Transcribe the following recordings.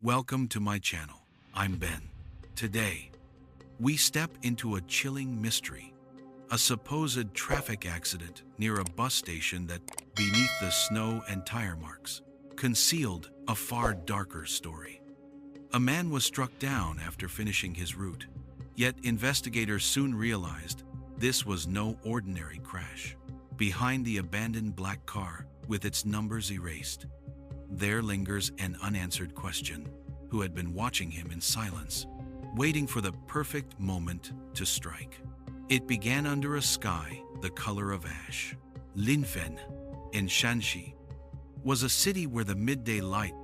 Welcome to my channel. I'm Ben. Today, we step into a chilling mystery, a supposed traffic accident near a bus station that, beneath the snow and tire marks, concealed a far darker story. A man was struck down after finishing his route, yet investigators soon realized this was no ordinary crash. Behind the abandoned black car, with its numbers erased, there lingers an unanswered question. Who had been watching him in silence, waiting for the perfect moment to strike? It began under a sky the color of ash. Linfen, in Shanxi, was a city where the midday light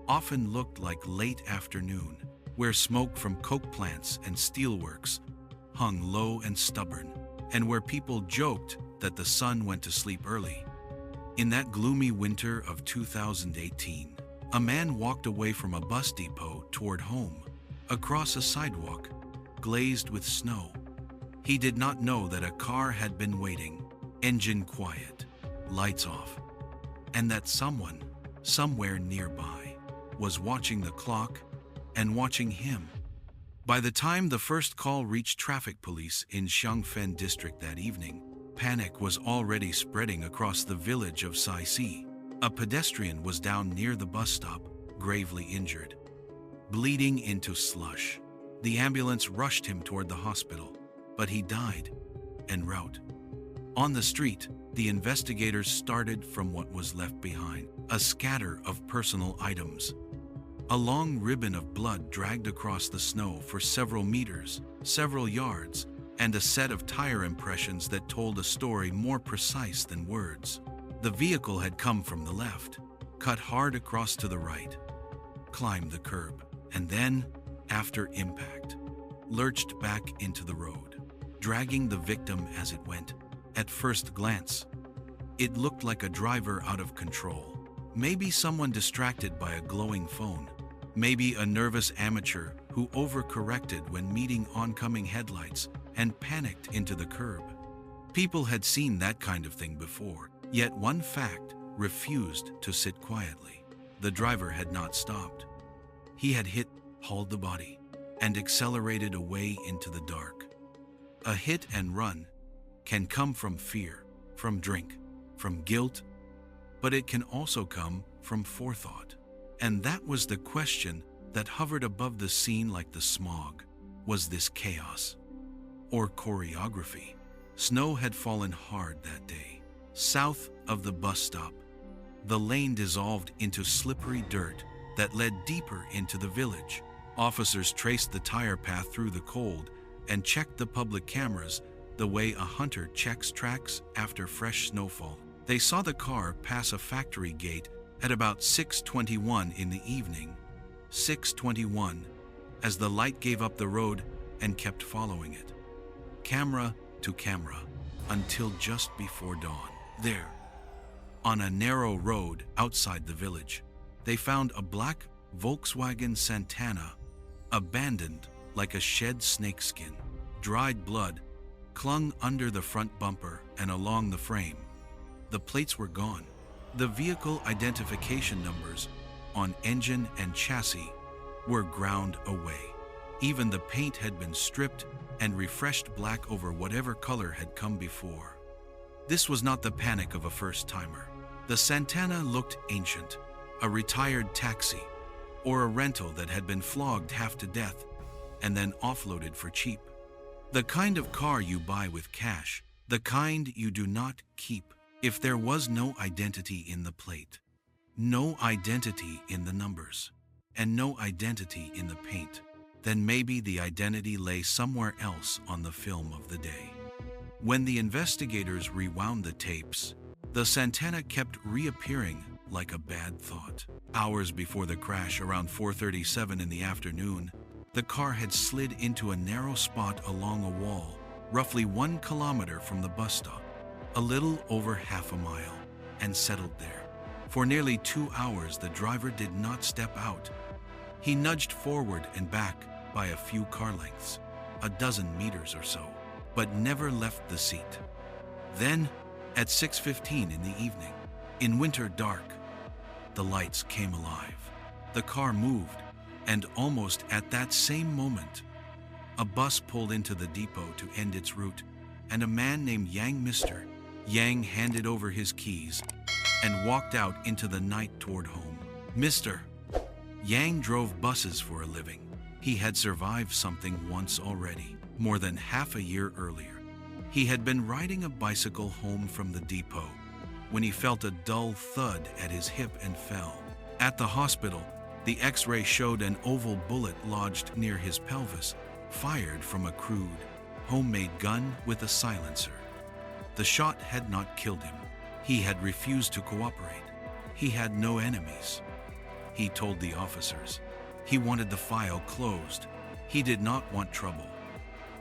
often looked like late afternoon, where smoke from coke plants and steelworks hung low and stubborn, and where people joked that the sun went to sleep early. In that gloomy winter of 2018, a man walked away from a bus depot toward home, across a sidewalk glazed with snow. He did not know that a car had been waiting, engine quiet, lights off, and that someone, somewhere nearby, was watching the clock and watching him. By the time the first call reached traffic police in Xiangfen district that evening, panic was already spreading across the village of Saisi. A pedestrian was down near the bus stop, gravely injured, bleeding into slush. The ambulance rushed him toward the hospital, but he died en route. On the street, the investigators started from what was left behind, a scatter of personal items. A long ribbon of blood dragged across the snow for several meters, several yards, and a set of tire impressions that told a story more precise than words. The vehicle had come from the left, cut hard across to the right, climbed the curb, and then, after impact, lurched back into the road, dragging the victim as it went. At first glance, it looked like a driver out of control. Maybe someone distracted by a glowing phone. Maybe a nervous amateur who overcorrected when meeting oncoming headlights and panicked into the curb. People had seen that kind of thing before, yet one fact refused to sit quietly. The driver had not stopped. He had hauled the body, and accelerated away into the dark. A hit and run can come from fear, from drink, from guilt, but it can also come from forethought. And that was the question that hovered above the scene like the smog. Was this chaos or choreography? Snow had fallen hard that day. South of the bus stop, the lane dissolved into slippery dirt that led deeper into the village. Officers traced the tire path through the cold and checked the public cameras the way a hunter checks tracks after fresh snowfall. They saw the car pass a factory gate at about 6:21 in the evening. 6:21, as the light gave up the road and kept following it, camera to camera, until just before dawn. There, on a narrow road outside the village, they found a black Volkswagen Santana, abandoned like a shed snakeskin. Dried blood clung under the front bumper and along the frame. The plates were gone. The vehicle identification numbers on engine and chassis were ground away. Even the paint had been stripped and refreshed black over whatever color had come before. This was not the panic of a first-timer. The Santana looked ancient, a retired taxi, or a rental that had been flogged half to death and then offloaded for cheap. The kind of car you buy with cash, the kind you do not keep. If there was no identity in the plate, no identity in the numbers, and no identity in the paint, then maybe the identity lay somewhere else on the film of the day. When the investigators rewound the tapes, the Santana kept reappearing like a bad thought. Hours before the crash, around 4:37 in the afternoon, the car had slid into a narrow spot along a wall, roughly 1 kilometer from the bus stop, a little over half a mile, and settled there. For nearly 2 hours, the driver did not step out. He nudged forward and back by a few car lengths, a dozen meters or so, but never left the seat. Then, at 6:15 in the evening, in winter dark, the lights came alive. The car moved, And almost at that same moment, a bus pulled into the depot to end its route, and a man named Mr. Yang handed over his keys and walked out into the night toward home. Mr. Yang drove buses for a living. He had survived something once already, more than half a year earlier. He had been riding a bicycle home from the depot when he felt a dull thud at his hip and fell. At the hospital, the X-ray showed an oval bullet lodged near his pelvis, fired from a crude, homemade gun with a silencer. The shot had not killed him. He had refused to cooperate. He had no enemies. He told the officers. He wanted the file closed. He did not want trouble.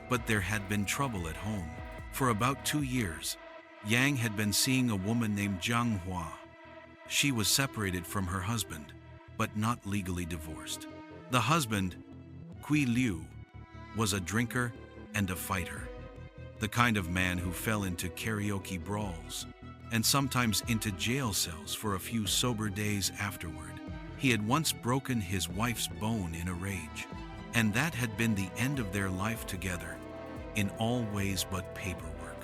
But there had been trouble at home. For about 2 years, Yang had been seeing a woman named Zhang Hua. She was separated from her husband, but not legally divorced. The husband, Kui Liu, was a drinker and a fighter, the kind of man who fell into karaoke brawls and sometimes into jail cells for a few sober days afterward. He had once broken his wife's bone in a rage, and that had been the end of their life together, in all ways but paperwork.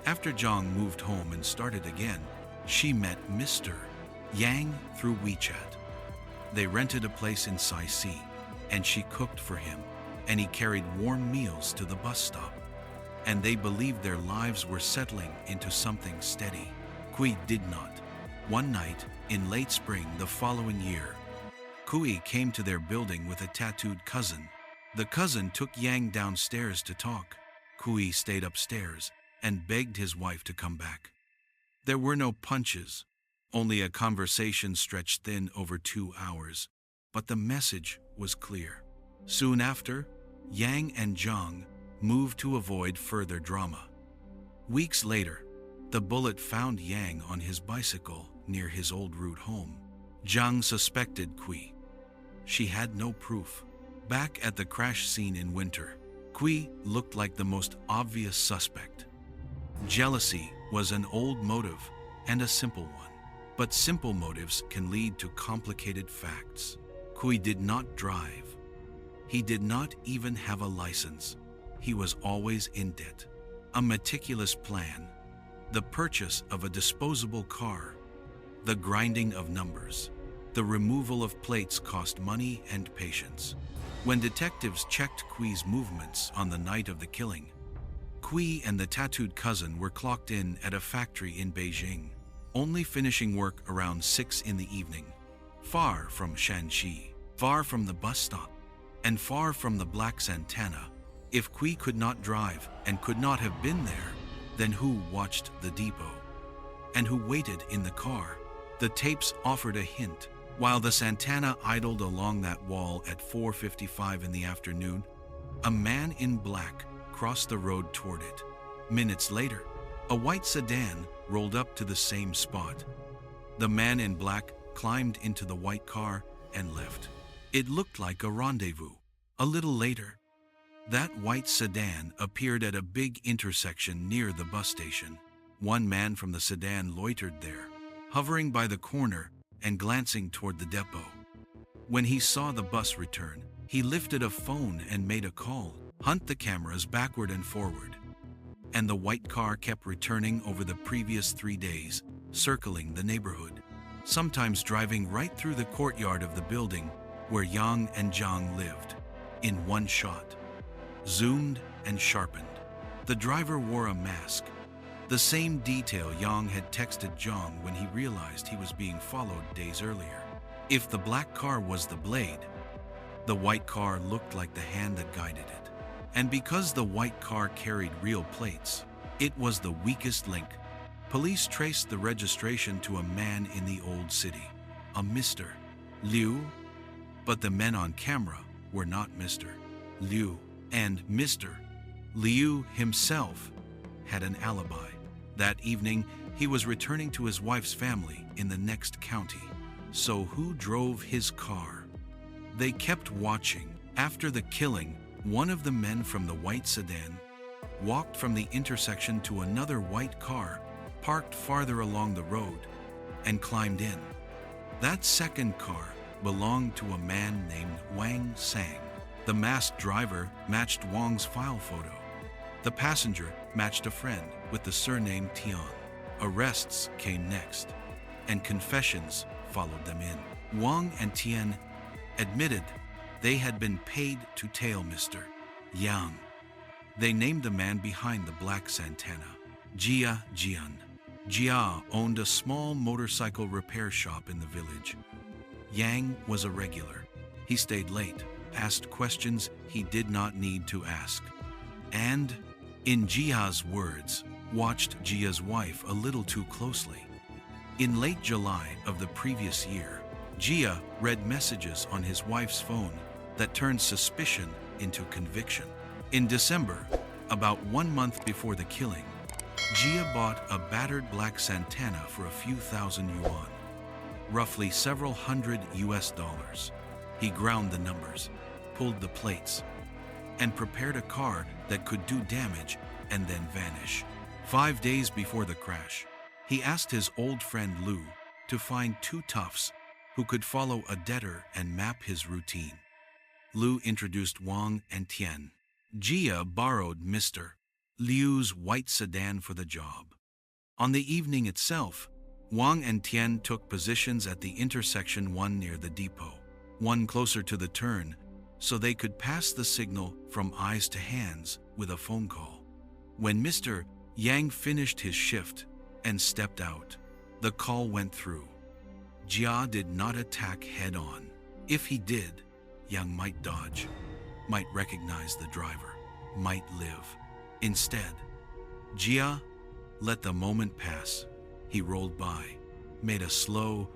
After Zhang moved home and started again, she met Mr. Yang through WeChat. They rented a place in Saici, and she cooked for him, and he carried warm meals to the bus stop. And they believed their lives were settling into something steady. Kui did not. One night, in late spring the following year, Kui came to their building with a tattooed cousin. The cousin took Yang downstairs to talk. Kui stayed upstairs and begged his wife to come back. There were no punches, only a conversation stretched thin over 2 hours, but the message was clear. Soon after, Yang and Zhang moved to avoid further drama. Weeks later, the bullet found Yang on his bicycle near his old route home. Zhang suspected Kui. She had no proof. Back at the crash scene in winter, Kui looked like the most obvious suspect. Jealousy was an old motive and a simple one, but simple motives can lead to complicated facts. Kui did not drive. He did not even have a license. He was always in debt. A meticulous plan, the purchase of a disposable car, the grinding of numbers, the removal of plates cost money and patience. When detectives checked Kui's movements on the night of the killing, Kui and the tattooed cousin were clocked in at a factory in Beijing, only finishing work around 6 in the evening, far from Shanxi, far from the bus stop, and far from the black Santana. If Kui could not drive and could not have been there, then who watched the depot? And who waited in the car? The tapes offered a hint. While the Santana idled along that wall at 4:55 in the afternoon, a man in black crossed the road toward it. Minutes later, a white sedan rolled up to the same spot. The man in black climbed into the white car and left. It looked like a rendezvous. A little later, that white sedan appeared at a big intersection near the bus station. One man from the sedan loitered there, hovering by the corner and glancing toward the depot. When he saw the bus return, he lifted a phone and made a call. Hunt the cameras backward and forward. And the white car kept returning over the previous 3 days, circling the neighborhood, sometimes driving right through the courtyard of the building where Yang and Zhang lived, in one shot, zoomed and sharpened. The driver wore a mask, the same detail Yang had texted Zhang when he realized he was being followed days earlier. If the black car was the blade, the white car looked like the hand that guided it. And because the white car carried real plates, it was the weakest link. Police traced the registration to a man in the old city, a Mr. Liu. But the men on camera were not Mr. Liu, and Mr. Liu himself had an alibi. That evening, he was returning to his wife's family in the next county. So who drove his car? They kept watching. After the killing, one of the men from the white sedan walked from the intersection to another white car parked farther along the road and climbed in. That second car belonged to a man named Wang Sang. The masked driver matched Wang's file photo. The passenger matched a friend with the surname Tian. Arrests came next, and confessions followed them in. Wang and Tian admitted they had been paid to tail Mr. Yang. They named the man behind the black Santana, Jia Jian. Jia owned a small motorcycle repair shop in the village. Yang was a regular. He stayed late, asked questions he did not need to ask, and, in Jia's words, watched Jia's wife a little too closely. In late July of the previous year, Jia read messages on his wife's phone that turned suspicion into conviction. In December, about 1 month before the killing, Jia bought a battered black Santana for a few thousand yuan, roughly several hundred US dollars. He ground the numbers, pulled the plates, and prepared a car that could do damage and then vanish. 5 days before the crash, he asked his old friend Lu to find 2 toughs who could follow a debtor and map his routine. Lu introduced Wang and Tian. Jia borrowed Mr. Liu's white sedan for the job. On the evening itself, Wang and Tian took positions at the intersection, one near the depot, one closer to the turn, so they could pass the signal from eyes to hands with a phone call. When Mr. Yang finished his shift and stepped out, the call went through. Jia did not attack head-on. If he did, Yang might dodge, might recognize the driver, might live. Instead, Jia let the moment pass. He rolled by, made a slow,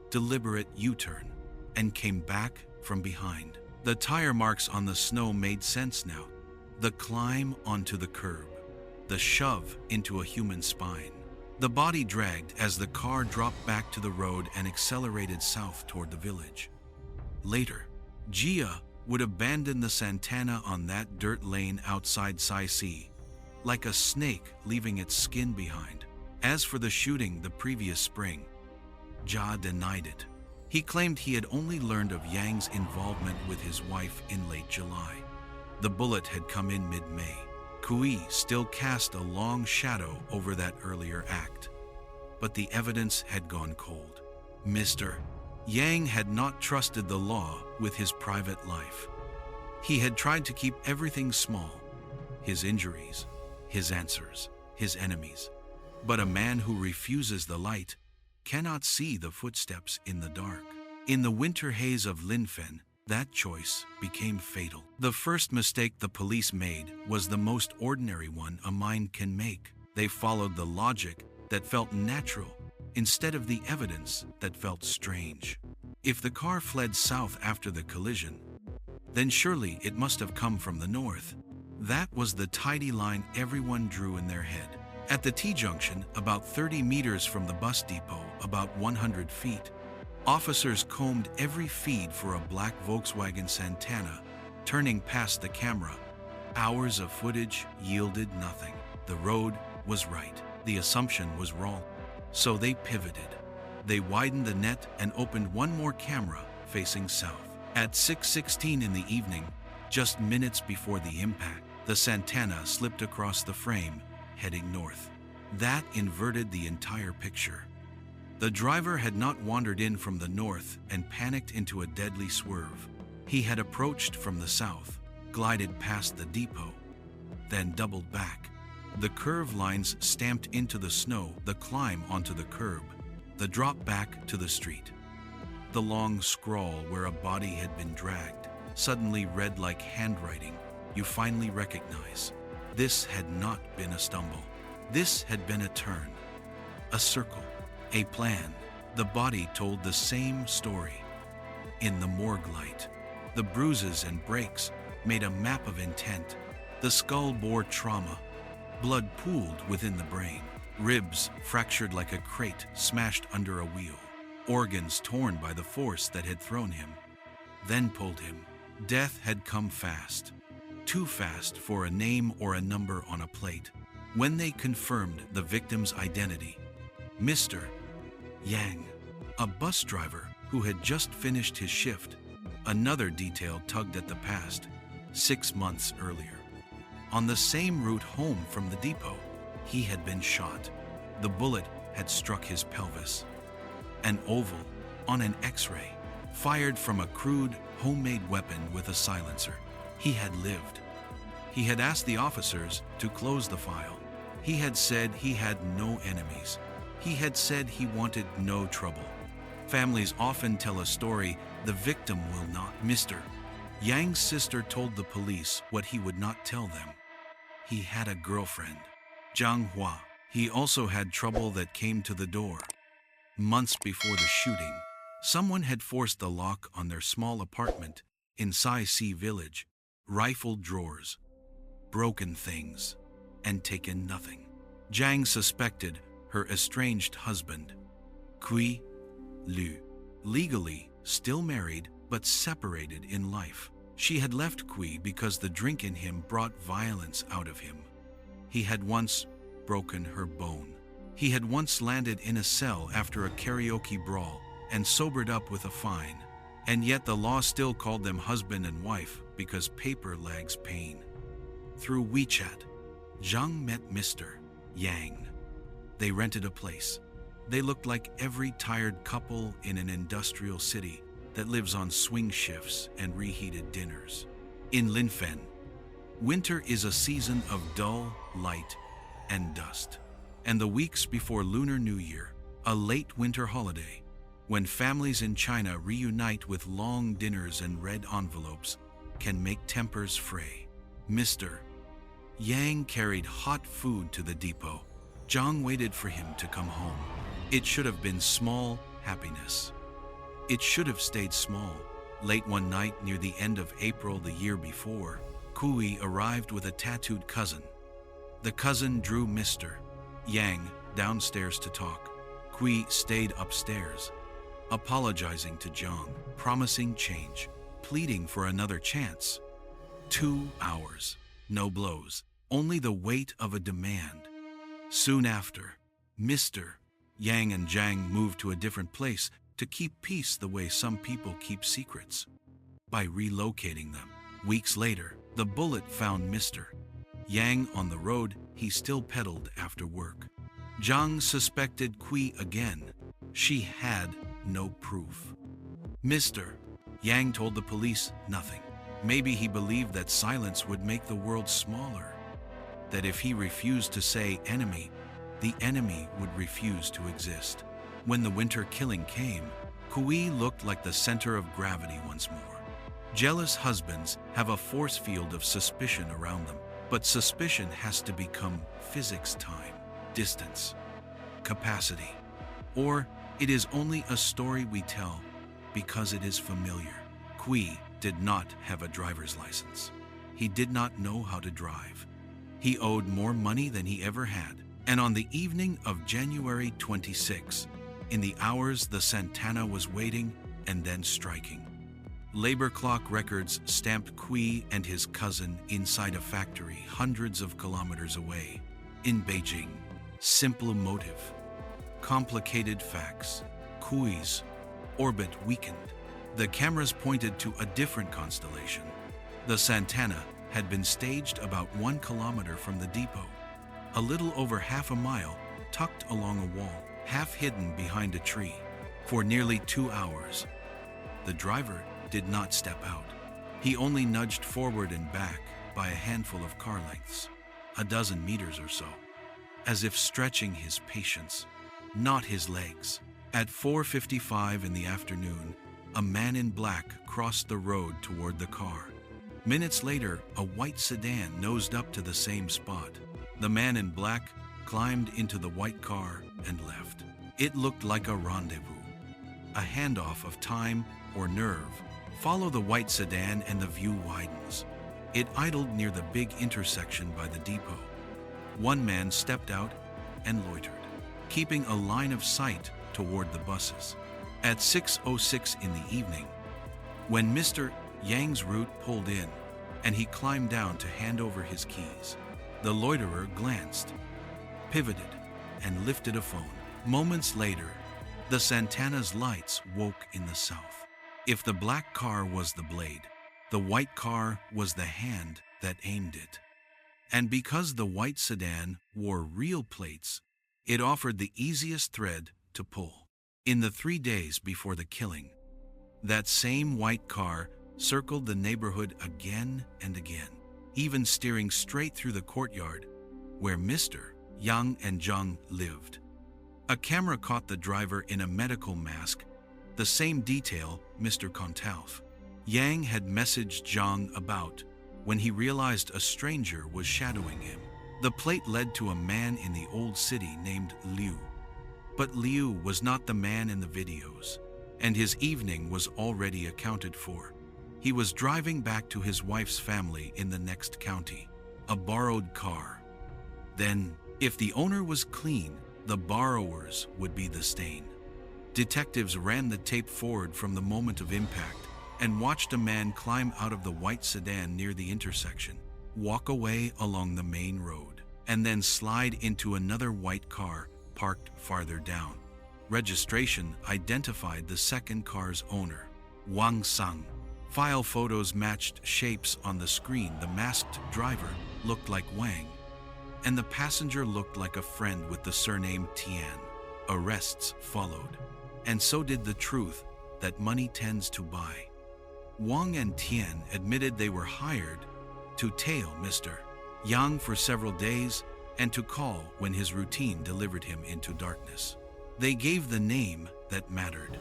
deliberate U-turn, and came back from behind. The tire marks on the snow made sense now. The climb onto the curb, the shove into a human spine. The body dragged as the car dropped back to the road and accelerated south toward the village. Later, Jia would abandon the Santana on that dirt lane outside Sai, like a snake leaving its skin behind. As for the shooting the previous spring, Jia denied it. He claimed he had only learned of Yang's involvement with his wife in late July. The bullet had come in mid-May. Kui still cast a long shadow over that earlier act, but the evidence had gone cold. Mr. Yang had not trusted the law with his private life. He had tried to keep everything small, his injuries, his answers, his enemies. But a man who refuses the light cannot see the footsteps in the dark. In the winter haze of Linfen, that choice became fatal. The first mistake the police made was the most ordinary one a mind can make. They followed the logic that felt natural instead of the evidence that felt strange. If the car fled south after the collision, then surely it must have come from the north. That was the tidy line everyone drew in their head. At the T-junction, about 30 meters from the bus depot, about 100 feet, officers combed every feed for a black Volkswagen Santana, turning past the camera. Hours of footage yielded nothing. The road was right. The assumption was wrong. So they pivoted. They widened the net and opened one more camera facing south. At 6:16 in the evening, just minutes before the impact, the Santana slipped across the frame, heading north. That inverted the entire picture. The driver had not wandered in from the north and panicked into a deadly swerve. He had approached from the south, glided past the depot, then doubled back. The curve lines stamped into the snow, the climb onto the curb, the drop back to the street. The long scrawl where a body had been dragged, suddenly read like handwriting you finally recognize. This had not been a stumble. This had been a turn, a circle, a plan. The body told the same story. In the morgue light, the bruises and breaks made a map of intent. The skull bore trauma. Blood pooled within the brain. Ribs fractured like a crate smashed under a wheel. Organs torn by the force that had thrown him, then pulled him. Death had come fast. Too fast for a name or a number on a plate. When they confirmed the victim's identity, Mr. Yang, a bus driver who had just finished his shift, Another detail tugged at the past, 6 months earlier. On the same route home from the depot, he had been shot. The bullet had struck his pelvis. An oval on an X-ray, fired from a crude, homemade weapon with a silencer. He had lived. He had asked the officers to close the file. He had said he had no enemies. He had said he wanted no trouble. Families often tell a story the victim will not. Mr. Yang's sister told the police what he would not tell them. He had a girlfriend, Zhang Hua. He also had trouble that came to the door. Months before the shooting, someone had forced the lock on their small apartment in Sai Si village, rifled drawers, broken things, and taken nothing. Zhang suspected her estranged husband, Kui Lu, legally still married but separated in life. She had left Kui because the drink in him brought violence out of him. He had once broken her bone. He had once landed in a cell after a karaoke brawl and sobered up with a fine. And yet the law still called them husband and wife because paper lags pain. Through WeChat, Zhang met Mr. Yang. They rented a place. They looked like every tired couple in an industrial city that lives on swing shifts and reheated dinners. In Linfen, winter is a season of dull light and dust. And the weeks before Lunar New Year, a late winter holiday, when families in China reunite with long dinners and red envelopes, can make tempers fray. Mr. Yang carried hot food to the depot. Zhang waited for him to come home. It should have been small happiness. It should have stayed small. Late one night near the end of April the year before, Kui arrived with a tattooed cousin. The cousin drew Mr. Yang downstairs to talk. Kui stayed upstairs, apologizing to Zhang, promising change, pleading for another chance. 2 hours, no blows, only the weight of a demand. Soon after, Mr. Yang and Zhang moved to a different place to keep peace the way some people keep secrets, by relocating them. Weeks later, the bullet found Mr. Yang on the road he still pedaled after work. Zhang suspected Kui again. She had no proof. Mr. Yang told the police nothing. Maybe he believed that silence would make the world smaller. That if he refused to say enemy, the enemy would refuse to exist. When the winter killing came, Kui looked like the center of gravity once more. Jealous husbands have a force field of suspicion around them, but suspicion has to become physics time, distance, capacity. Or it is only a story we tell because it is familiar. Kui did not have a driver's license. He did not know how to drive. He owed more money than he ever had. And on the evening of January 26, in the hours the Santana was waiting and then striking, labor clock records stamped Kui and his cousin inside a factory hundreds of kilometers away. In Beijing, simple motive, complicated facts. Kui's orbit weakened. The cameras pointed to a different constellation. The Santana had been staged about 1 kilometer from the depot, a little over half a mile, tucked along a wall, half hidden behind a tree. For nearly 2 hours, the driver did not step out. He only nudged forward and back by a handful of car lengths, a dozen meters or so, as if stretching his patience, not his legs. At 4:55 in the afternoon, a man in black crossed the road toward the car. Minutes later, a white sedan nosed up to the same spot. The man in black climbed into the white car and left. It looked like a rendezvous, a handoff of time or nerve. Follow the white sedan and the view widens. It idled near the big intersection by the depot. One man stepped out and loitered, keeping a line of sight toward the buses. At 6:06 in the evening, when Mr. Yang's route pulled in and he climbed down to hand over his keys, the loiterer glanced, pivoted, and lifted a phone. Moments later, the Santana's lights woke in the south. If the black car was the blade, the white car was the hand that aimed it. And because the white sedan wore real plates, it offered the easiest thread to pull. In the 3 days before the killing, that same white car circled the neighborhood again and again, even steering straight through the courtyard where Mr. Yang and Zhang lived. A camera caught the driver in a medical mask, the same detail Mr. Kontalf Yang had messaged Zhang about when he realized a stranger was shadowing him. The plate led to a man in the old city named Liu. But Liu was not the man in the videos, and his evening was already accounted for. He was driving back to his wife's family in the next county, a borrowed car. Then, if the owner was clean, the borrowers would be the stain. Detectives ran the tape forward from the moment of impact and watched a man climb out of the white sedan near the intersection, walk away along the main road, and then slide into another white car parked farther down. Registration identified the second car's owner, Wang Sang. File photos matched shapes on the screen. The masked driver looked like Wang, and the passenger looked like a friend with the surname Tian. Arrests followed, and so did the truth that money tends to buy. Wang and Tian admitted they were hired to tail Mr. Yang for several days and to call when his routine delivered him into darkness. They gave the name that mattered,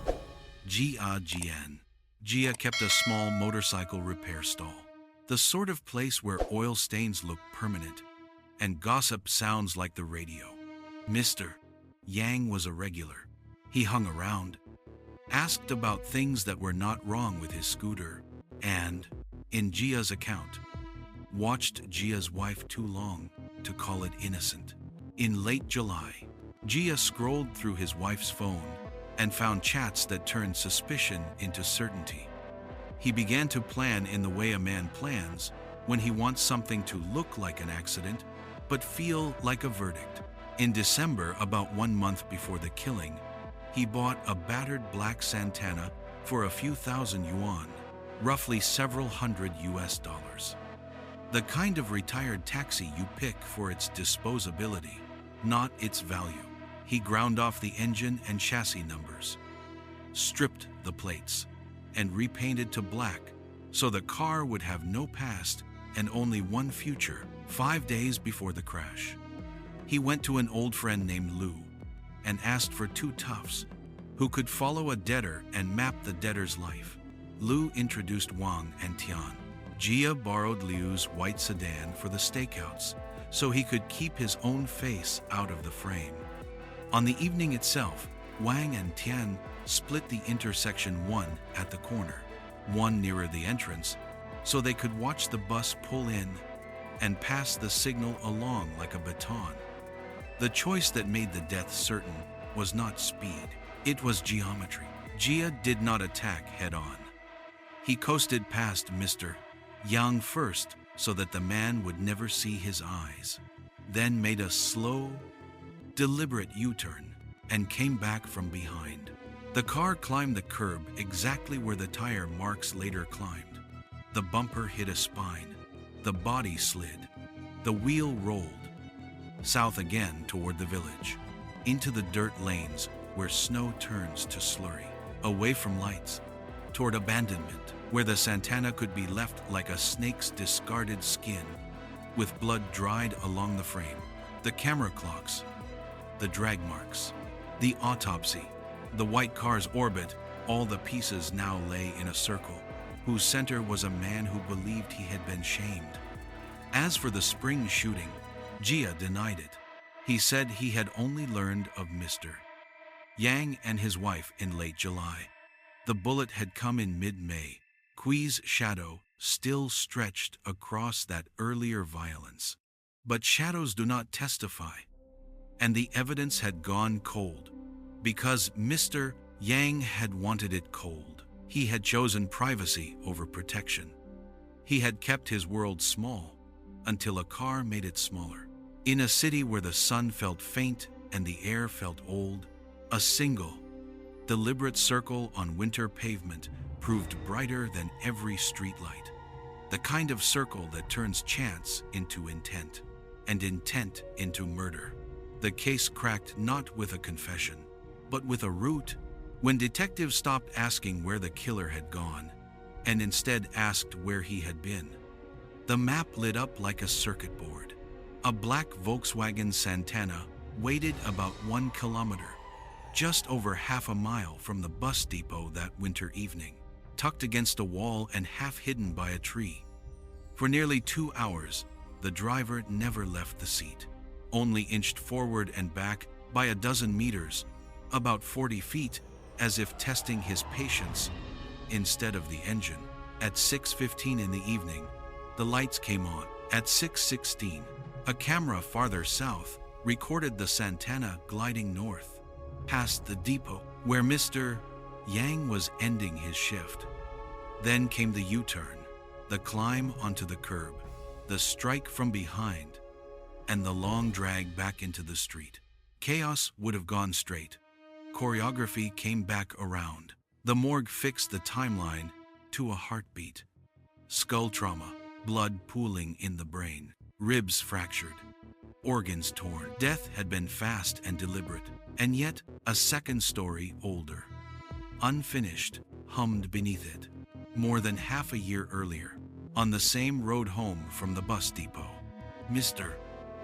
Jia Jian. Jia kept a small motorcycle repair stall, the sort of place where oil stains look permanent and gossip sounds like the radio. Mr. Yang was a regular. He hung around, asked about things that were not wrong with his scooter, and, in Jia's account, watched Jia's wife too long to call it innocent. In late July, Jia scrolled through his wife's phone and found chats that turned suspicion into certainty. He began to plan in the way a man plans when he wants something to look like an accident but feel like a verdict. In December, about 1 month before the killing, he bought a battered black Santana for a few thousand yuan, roughly several hundred US dollars. The kind of retired taxi you pick for its disposability, not its value. He ground off the engine and chassis numbers, stripped the plates, and repainted to black so the car would have no past and only one future. 5 days before the crash, he went to an old friend named Lu and asked for 2 toughs who could follow a debtor and map the debtor's life. Lu introduced Wang and Tian. Jia borrowed Liu's white sedan for the stakeouts so he could keep his own face out of the frame. On the evening itself, Wang and Tian split the intersection, one at the corner, one nearer the entrance, so they could watch the bus pull in and pass the signal along like a baton. The choice that made the death certain was not speed, it was geometry. Jia did not attack head-on. He coasted past Mr. Yang first so that the man would never see his eyes, then made a slow, deliberate U-turn and came back from behind. The car climbed the curb exactly where the tire marks later climbed. The bumper hit a spine. The body slid. The wheel rolled. South again toward the village, into the dirt lanes where snow turns to slurry, away from lights, toward abandonment, where the Santana could be left like a snake's discarded skin, with blood dried along the frame, the camera clocks, the drag marks, the autopsy, the white car's orbit. All the pieces now lay in a circle, whose center was a man who believed he had been shamed. As for the spring shooting, Jia denied it. He said he had only learned of Mr. Yang and his wife in late July. The bullet had come in mid-May. Qui's shadow still stretched across that earlier violence. But shadows do not testify, and the evidence had gone cold because Mr. Yang had wanted it cold. He had chosen privacy over protection. He had kept his world small until a car made it smaller. In a city where the sun felt faint and the air felt old, a single, deliberate circle on winter pavement proved brighter than every streetlight. The kind of circle that turns chance into intent, and intent into murder. The case cracked not with a confession, but with a route. When detectives stopped asking where the killer had gone, and instead asked where he had been, the map lit up like a circuit board. A black Volkswagen Santana waited about 1 kilometer, just over half a mile from the bus depot that winter evening, tucked against a wall and half hidden by a tree. For nearly 2 hours, the driver never left the seat, only inched forward and back by a dozen meters, about 40 feet, as if testing his patience instead of the engine. At 6:15 in the evening, the lights came on. At 6:16, a camera farther south recorded the Santana gliding north, past the depot where Mr. Yang was ending his shift. Then came the U-turn, the climb onto the curb, the strike from behind, and the long drag back into the street. Chaos would have gone straight. Choreography came back around. The morgue fixed the timeline to a heartbeat. Skull trauma, blood pooling in the brain, ribs fractured, organs torn. Death had been fast and deliberate, and yet a second story older, unfinished, hummed beneath it. More than half a year earlier, on the same road home from the bus depot, Mr.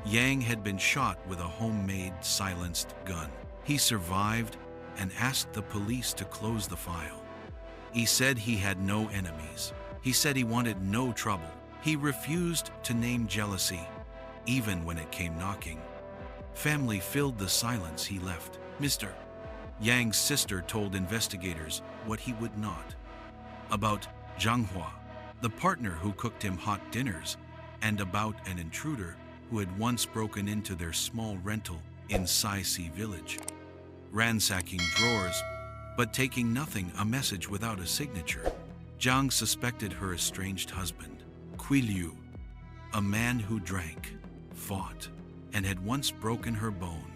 Yang had been shot with a homemade silenced gun. He survived and asked the police to close the file. He said he had no enemies. He said he wanted no trouble. He refused to name jealousy, even when it came knocking. Family filled the silence he left. Mr. Yang's sister told investigators what he would not. About Zhang Hua, the partner who cooked him hot dinners, and about an intruder who had once broken into their small rental in Sai-Si village, ransacking drawers, but taking nothing, a message without a signature. Zhang suspected her estranged husband, Kui Liu, a man who drank, fought, and had once broken her bone.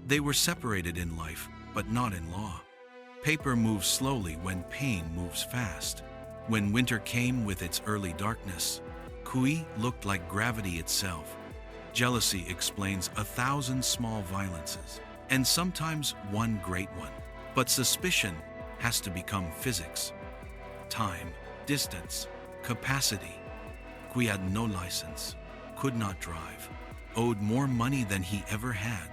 They were separated in life, but not in law. Paper moves slowly when pain moves fast. When winter came with its early darkness, Kui looked like gravity itself. Jealousy explains 1,000 small violences, and sometimes one great one. But suspicion has to become physics. Time, distance, capacity. Kui had no license, could not drive, owed more money than he ever had.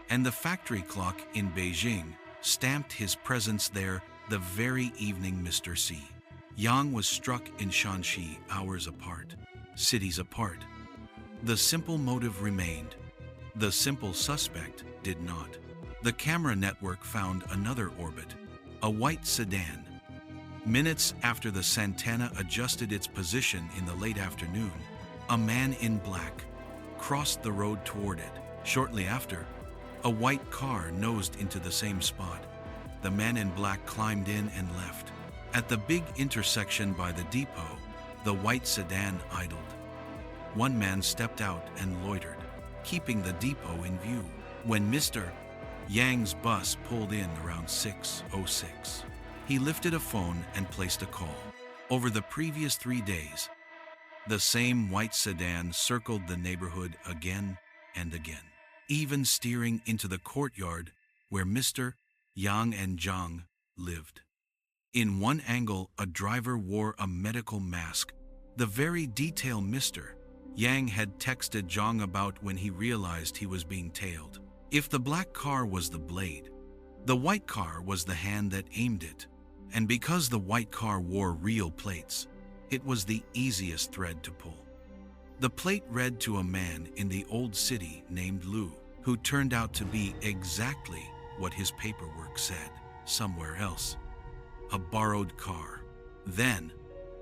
And the factory clock in Beijing stamped his presence there the very evening Mr. Yang was struck in Shanxi, hours apart, cities apart. The simple motive remained. The simple suspect did not. The camera network found another orbit, a white sedan. Minutes after the Santana adjusted its position in the late afternoon, a man in black crossed the road toward it. Shortly after, a white car nosed into the same spot. The man in black climbed in and left. At the big intersection by the depot, the white sedan idled. One man stepped out and loitered, keeping the depot in view. When Mr. Yang's bus pulled in around 6:06, he lifted a phone and placed a call. Over the previous 3 days, the same white sedan circled the neighborhood again and again, even steering into the courtyard where Mr. Yang and Zhang lived. In one angle, a driver wore a medical mask, the very detail Mr. Yang had texted Zhang about when he realized he was being tailed. If the black car was the blade, the white car was the hand that aimed it. And because the white car wore real plates, it was the easiest thread to pull. The plate read to a man in the old city named Lu, who turned out to be exactly what his paperwork said, somewhere else. A borrowed car. Then,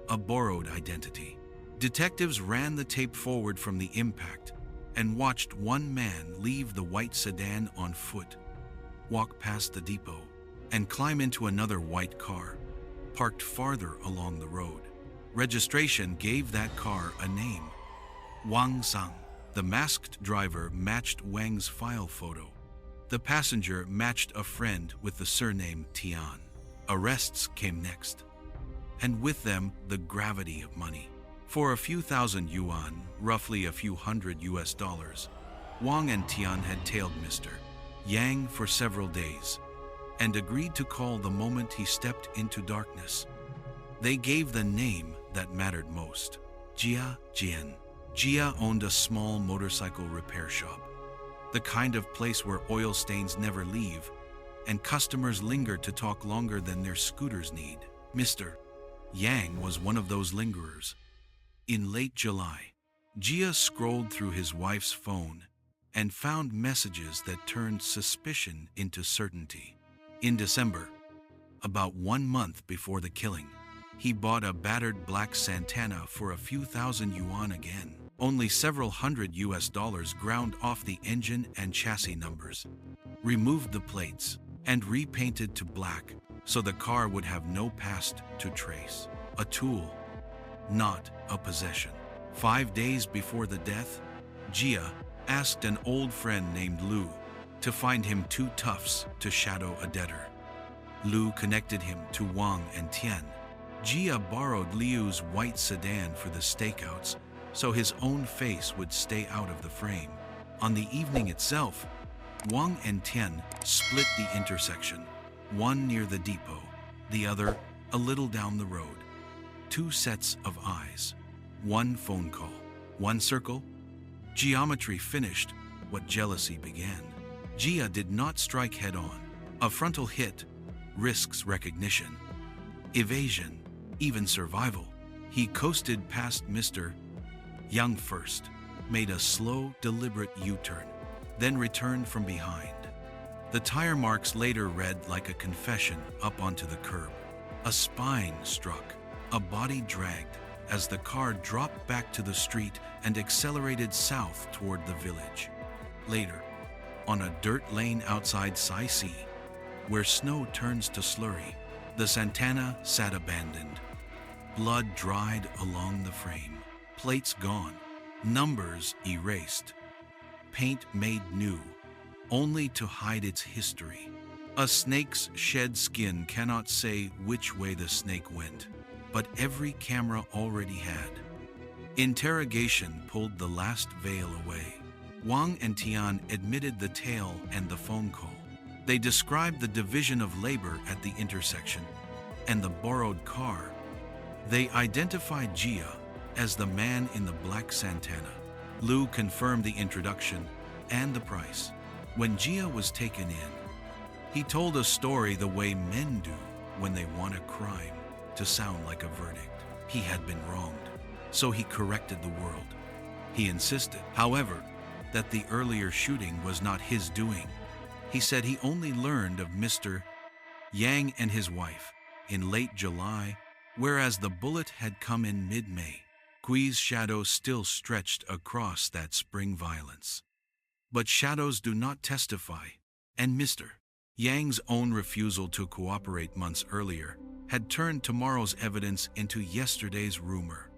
a borrowed identity. Detectives ran the tape forward from the impact and watched one man leave the white sedan on foot, walk past the depot, and climb into another white car, parked farther along the road. Registration gave that car a name, Wang Sang. The masked driver matched Wang's file photo, The passenger matched a friend with the surname Tian. Arrests came next, and with them the gravity of money. For a few thousand yuan, roughly a few hundred US dollars, Wang and Tian had tailed Mr. Yang for several days and agreed to call the moment he stepped into darkness. They gave the name that mattered most, Jia Jian. Jia owned a small motorcycle repair shop, the kind of place where oil stains never leave and customers linger to talk longer than their scooters need. Mr. Yang was one of those lingerers. In late July, Jia scrolled through his wife's phone and found messages that turned suspicion into certainty. In December, about 1 month before the killing, he bought a battered black Santana for a few thousand yuan again. Only several hundred US dollars ground off the engine and chassis numbers, removed the plates, and repainted to black so the car would have no past to trace. A tool, not a possession. 5 days before the death, Jia asked an old friend named Lu to find him 2 toughs to shadow a debtor. Lu connected him to Wang and Tian. Jia borrowed Liu's white sedan for the stakeouts so his own face would stay out of the frame. On the evening itself, Wang and Tian split the intersection, one near the depot, the other a little down the road. 2 sets of eyes, 1 phone call, 1 circle. Geometry finished what jealousy began. Jia did not strike head-on. A frontal hit risks recognition, evasion, even survival. He coasted past Mr. Yang first, made a slow, deliberate U-turn, then returned from behind. The tire marks later read like a confession up onto the curb. A spine struck, a body dragged as the car dropped back to the street and accelerated south toward the village. Later, on a dirt lane outside Sai, where snow turns to slurry, the Santana sat abandoned. Blood dried along the frame, plates gone, numbers erased, paint made new, only to hide its history. A snake's shed skin cannot say which way the snake went, but every camera already had. Interrogation pulled the last veil away. Wang and Tian admitted the tale and the phone call. They described the division of labor at the intersection and the borrowed car. They identified Jia as the man in the black Santana. Lu confirmed the introduction and the price. When Jia was taken in, he told a story the way men do when they want a crime to sound like a verdict. He had been wronged, so he corrected the world. He insisted, however, that the earlier shooting was not his doing. He said he only learned of Mr. Yang and his wife in late July, whereas the bullet had come in mid-May. Gui's shadow still stretched across that spring violence. But shadows do not testify, and Mr. Yang's own refusal to cooperate months earlier had turned tomorrow's evidence into yesterday's rumor.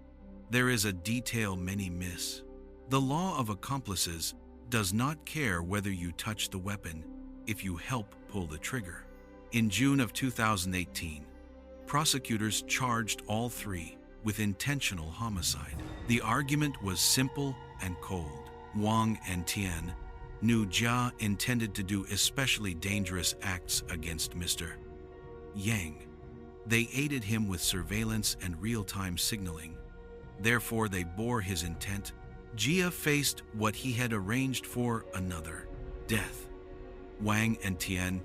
There is a detail many miss. The law of accomplices does not care whether you touch the weapon if you help pull the trigger. In June of 2018, prosecutors charged all 3 with intentional homicide. The argument was simple and cold. Wang and Tian knew Jia intended to do especially dangerous acts against Mr. Yang. They aided him with surveillance and real-time signaling. Therefore, they bore his intent. Jia faced what he had arranged for another, death. Wang and Tian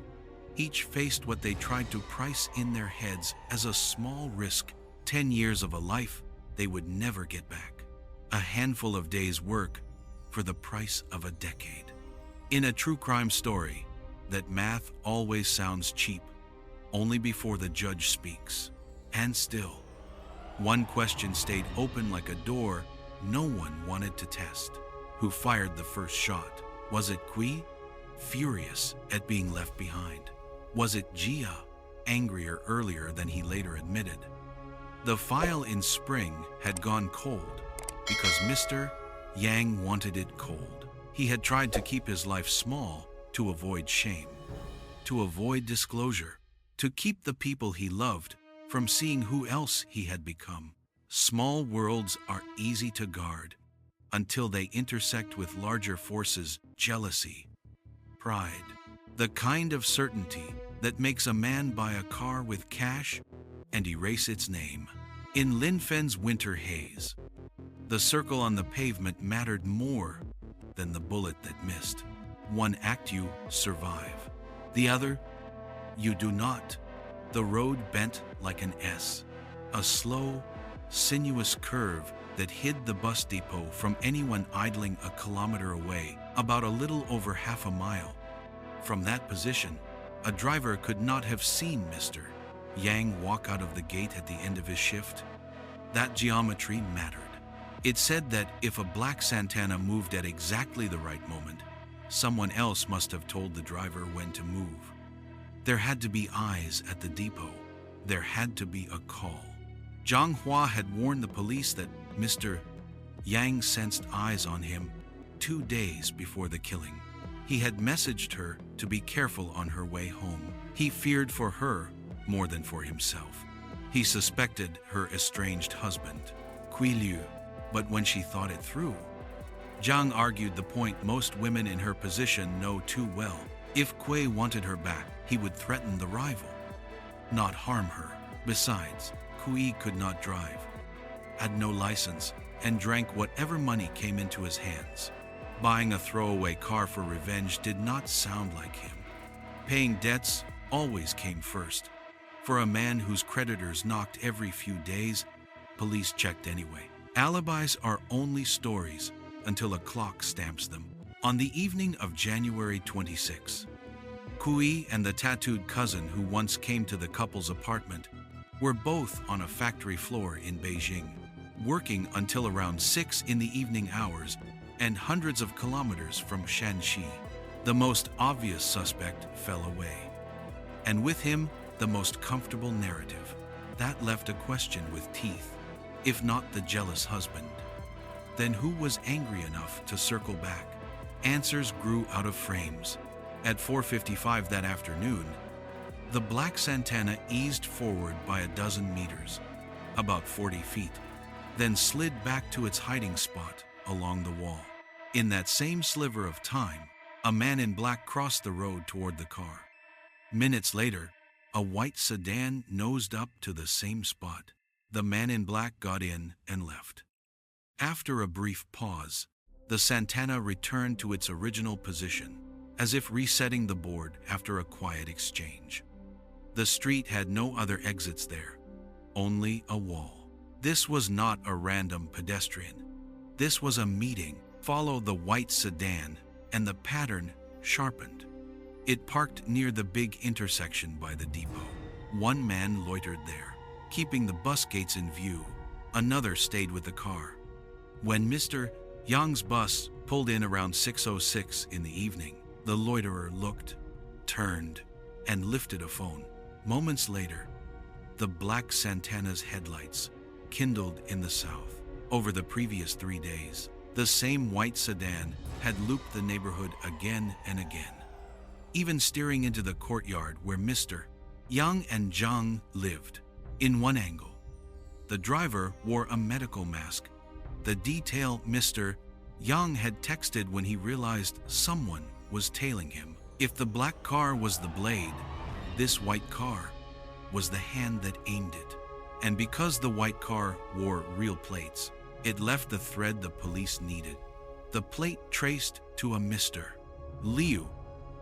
each faced what they tried to price in their heads as a small risk, 10 years of a life they would never get back. A handful of days' work for the price of a decade. In a true crime story, that math always sounds cheap, only before the judge speaks. And still, one question stayed open like a door no one wanted to test. Who fired the first shot? Was it Gui, furious at being left behind? Was it Jia, angrier earlier than he later admitted? The file in spring had gone cold because Mr. Yang wanted it cold. He had tried to keep his life small to avoid shame, to avoid disclosure, to keep the people he loved from seeing who else he had become. Small worlds are easy to guard until they intersect with larger forces: jealousy, pride, the kind of certainty that makes a man buy a car with cash and erase its name. In Linfen's winter haze, the circle on the pavement mattered more than the bullet that missed. One act, you survive. The other, you do not. The road bent like an S, a slow, sinuous curve that hid the bus depot from anyone idling a kilometer away, about a little over half a mile. From that position, a driver could not have seen Mr. Yang walk out of the gate at the end of his shift. That geometry mattered. It said that if a black Santana moved at exactly the right moment, someone else must have told the driver when to move. There had to be eyes at the depot. There had to be a call. Zhang Hua had warned the police that Mr. Yang sensed eyes on him 2 days before the killing. He had messaged her to be careful on her way home. He feared for her more than for himself. He suspected her estranged husband, Kui Liu, but when she thought it through, Zhang argued the point most women in her position know too well. If Kui wanted her back, he would threaten the rival, not harm her. Besides, Kui could not drive, had no license, and drank whatever money came into his hands. Buying a throwaway car for revenge did not sound like him. Paying debts always came first. For a man whose creditors knocked every few days, police checked anyway. Alibis are only stories until a clock stamps them. On the evening of January 26, Kui and the tattooed cousin who once came to the couple's apartment were both on a factory floor in Beijing, working until around 6 in the evening hours and hundreds of kilometers from Shanxi. The most obvious suspect fell away, and with him, the most comfortable narrative. That left a question with teeth. If not the jealous husband, then who was angry enough to circle back? Answers grew out of frames. At 4:55 that afternoon, the black Santana eased forward by a dozen meters, about 40 feet, then slid back to its hiding spot along the wall. In that same sliver of time, a man in black crossed the road toward the car. Minutes later, a white sedan nosed up to the same spot. The man in black got in and left. After a brief pause, the Santana returned to its original position, as if resetting the board after a quiet exchange. The street had no other exits there, only a wall. This was not a random pedestrian. This was a meeting. Follow the white sedan, and the pattern sharpened. It parked near the big intersection by the depot. One man loitered there, keeping the bus gates in view. Another stayed with the car. When Mr. Yang's bus pulled in around 6:06 in the evening, the loiterer looked, turned, and lifted a phone. Moments later, the black Santana's headlights kindled in the south. Over the previous 3 days, the same white sedan had looped the neighborhood again and again, even steering into the courtyard where Mr. Yang and Zhang lived. In one angle, the driver wore a medical mask, the detail Mr. Yang had texted when he realized someone was tailing him. If the black car was the blade, this white car was the hand that aimed it. And because the white car wore real plates, it left the thread the police needed. The plate traced to a Mr. Liu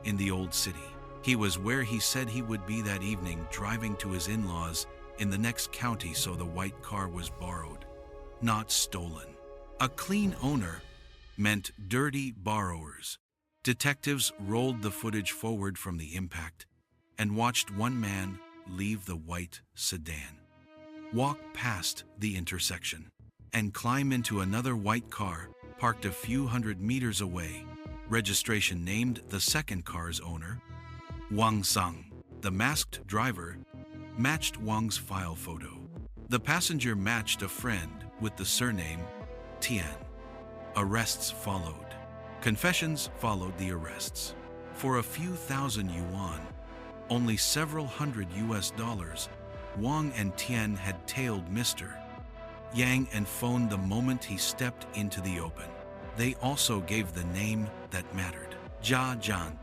in the old city. He was where he said he would be that evening, driving to his in-laws in the next county, so the white car was borrowed, not stolen. A clean owner meant dirty borrowers. Detectives rolled the footage forward from the impact and watched one man leave the white sedan, walk past the intersection, and climb into another white car parked a few hundred meters away. Registration named the second car's owner, Wang Sang. The masked driver matched Wang's file photo. The passenger matched a friend with the surname Tian. Arrests followed. Confessions followed the arrests. For a few thousand yuan, only several hundred US dollars, Wang and Tian had tailed Mr. Yang and phoned the moment he stepped into the open. They also gave the name that mattered. Jia Jian.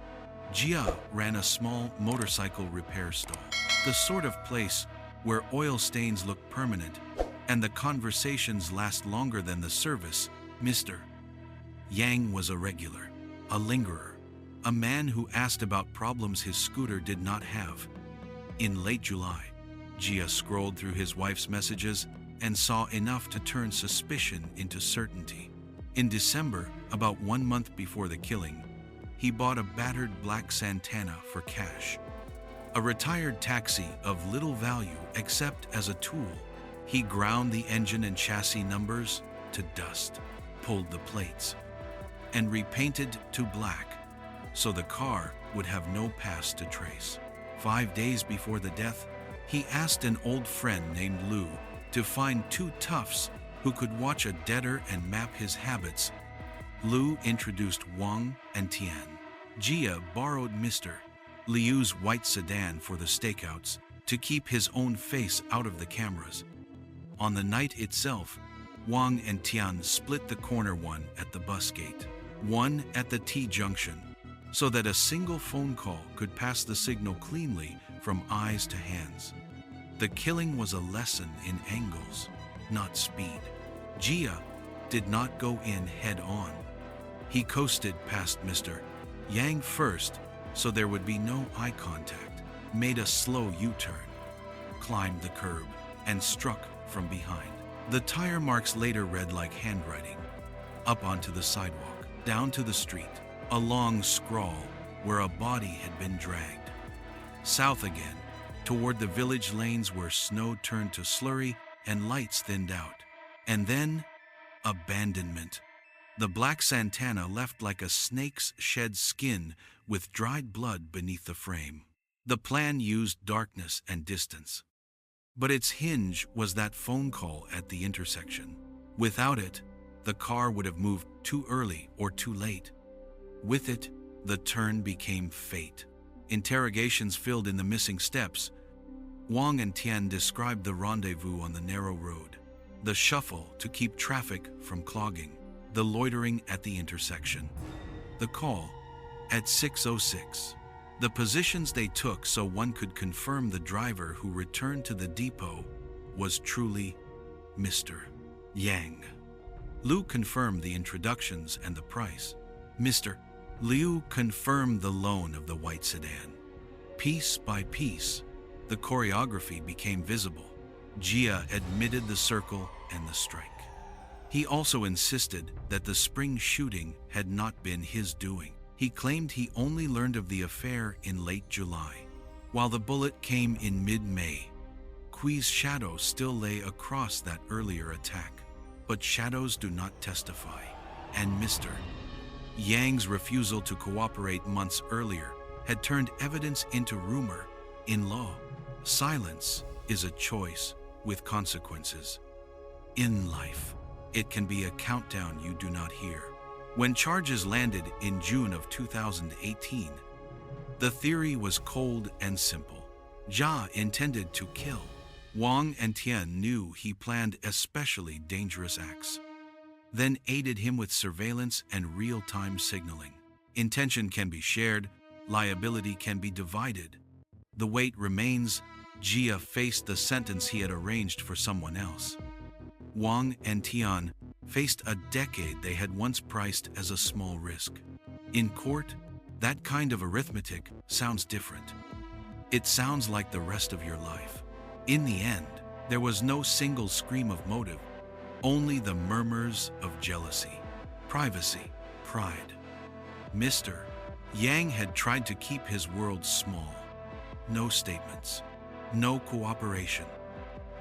Jia ran a small motorcycle repair stall, the sort of place where oil stains look permanent and the conversations last longer than the service. Mr. Yang was a regular, a lingerer, a man who asked about problems his scooter did not have. In late July, Jia scrolled through his wife's messages and saw enough to turn suspicion into certainty. In December, about 1 month before the killing, he bought a battered black Santana for cash. A retired taxi of little value except as a tool. He ground the engine and chassis numbers to dust, pulled the plates, and repainted to black so the car would have no past to trace. 5 days before the death, he asked an old friend named Lu to find 2 toughs who could watch a debtor and map his habits. Lu introduced Wang and Tian. Jia borrowed Mr. Liu's white sedan for the stakeouts to keep his own face out of the cameras. On the night itself, Wang and Tian split the corner, one at the bus gate, one at the T-junction, so that a single phone call could pass the signal cleanly from eyes to hands. The killing was a lesson in angles, not speed. Jia did not go in head-on. He coasted past Mr. Yang first, so there would be no eye contact, made a slow U-turn, climbed the curb, and struck from behind. The tire marks later read like handwriting. Up onto the sidewalk, down to the street, a long scrawl where a body had been dragged. South again, toward the village lanes where snow turned to slurry and lights thinned out. And then, abandonment. The black Santana left like a snake's shed skin with dried blood beneath the frame. The plan used darkness and distance. But its hinge was that phone call at the intersection. Without it, the car would have moved too early or too late. With it, the turn became fate. Interrogations filled in the missing steps. Wang and Tian described the rendezvous on the narrow road, the shuffle to keep traffic from clogging, the loitering at the intersection, the call at 6:06, the positions they took so one could confirm the driver who returned to the depot was truly Mr. Yang. Liu confirmed the introductions and the price. Mr. Liu confirmed the loan of the white sedan. Piece by piece, the choreography became visible. Jia admitted the circle and the strike. He also insisted that the spring shooting had not been his doing. He claimed he only learned of the affair in late July, while the bullet came in mid-May. Kui's shadow still lay across that earlier attack. But shadows do not testify, and Mr. Yang's refusal to cooperate months earlier had turned evidence into rumor. In law, silence is a choice with consequences. In life, it can be a countdown you do not hear. When charges landed in June of 2018, the theory was cold and simple. Jia intended to kill. Wang and Tian knew he planned especially dangerous acts, then aided him with surveillance and real-time signaling. Intention can be shared, liability can be divided. The weight remains. Jia faced the sentence he had arranged for someone else. Wang and Tian faced a decade they had once priced as a small risk. In court, that kind of arithmetic sounds different. It sounds like the rest of your life. In the end, there was no single scream of motive, only the murmurs of jealousy, privacy, pride. Mr. Yang had tried to keep his world small. No statements, no cooperation,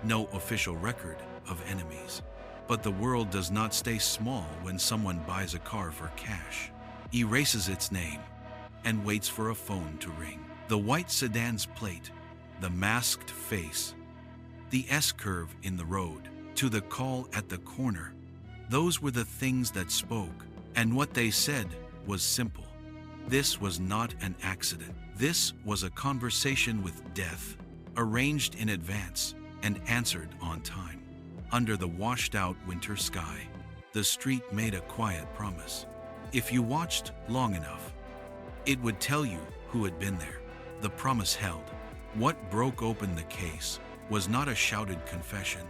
no official record of enemies. But the world does not stay small when someone buys a car for cash, erases its name, and waits for a phone to ring. The white sedan's plate, the masked face, the S-curve in the road, to the call at the corner. Those were the things that spoke, and what they said was simple. This was not an accident. This was a conversation with death, arranged in advance and answered on time. Under the washed-out winter sky, the street made a quiet promise. If you watched long enough, it would tell you who had been there. The promise held. What broke open the case was not a shouted confession,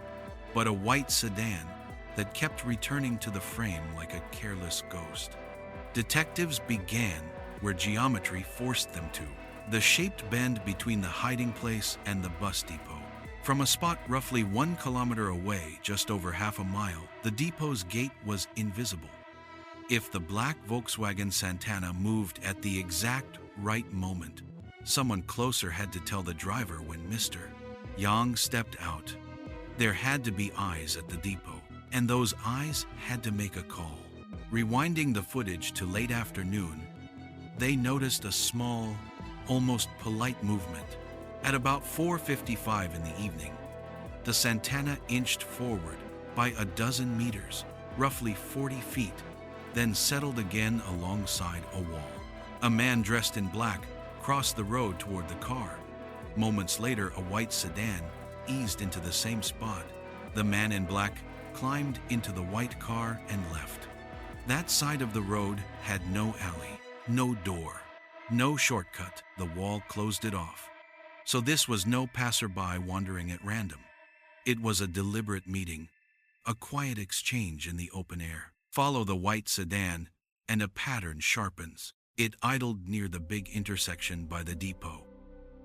but a white sedan that kept returning to the frame like a careless ghost. Detectives began where geometry forced them to, the shaped bend between the hiding place and the bus depot. From a spot roughly 1 kilometer away, just over half a mile, the depot's gate was invisible. If the black Volkswagen Santana moved at the exact right moment, someone closer had to tell the driver when Mr. Yang stepped out. There had to be eyes at the depot, and those eyes had to make a call. Rewinding the footage to late afternoon, they noticed a small, almost polite movement. At about 4:55 in the evening, the Santana inched forward by a dozen meters, roughly 40 feet, then settled again alongside a wall. A man dressed in black crossed the road toward the car. Moments later, a white sedan eased into the same spot. The man in black climbed into the white car and left. That side of the road had no alley, no door, no shortcut. The wall closed it off. So this was no passerby wandering at random. It was a deliberate meeting, a quiet exchange in the open air. Follow the white sedan, and a pattern sharpens. It idled near the big intersection by the depot.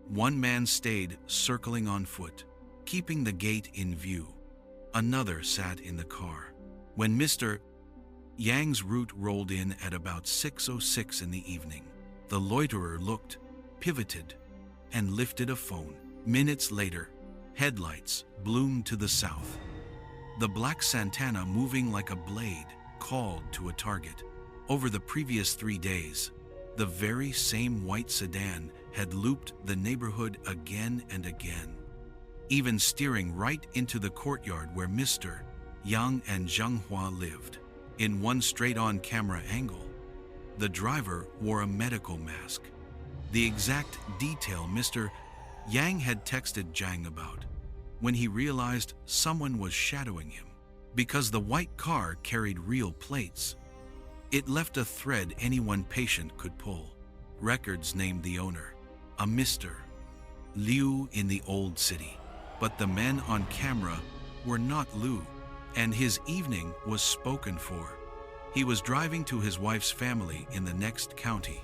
One man stayed circling on foot, keeping the gate in view. Another sat in the car. When Mr. Yang's route rolled in at about 6:06 in the evening, the loiterer looked, pivoted, and lifted a phone. Minutes later, headlights bloomed to the south. The black Santana, moving like a blade, called to a target. Over the previous 3 days, the very same white sedan had looped the neighborhood again and again, even steering right into the courtyard where Mr. Yang and Zhang Hua lived. In one straight-on camera angle, the driver wore a medical mask, the exact detail Mr. Yang had texted Zhang about when he realized someone was shadowing him. Because the white car carried real plates, it left a thread anyone patient could pull. Records named the owner, a Mr. Liu in the old city. But the men on camera were not Liu, and his evening was spoken for. He was driving to his wife's family in the next county.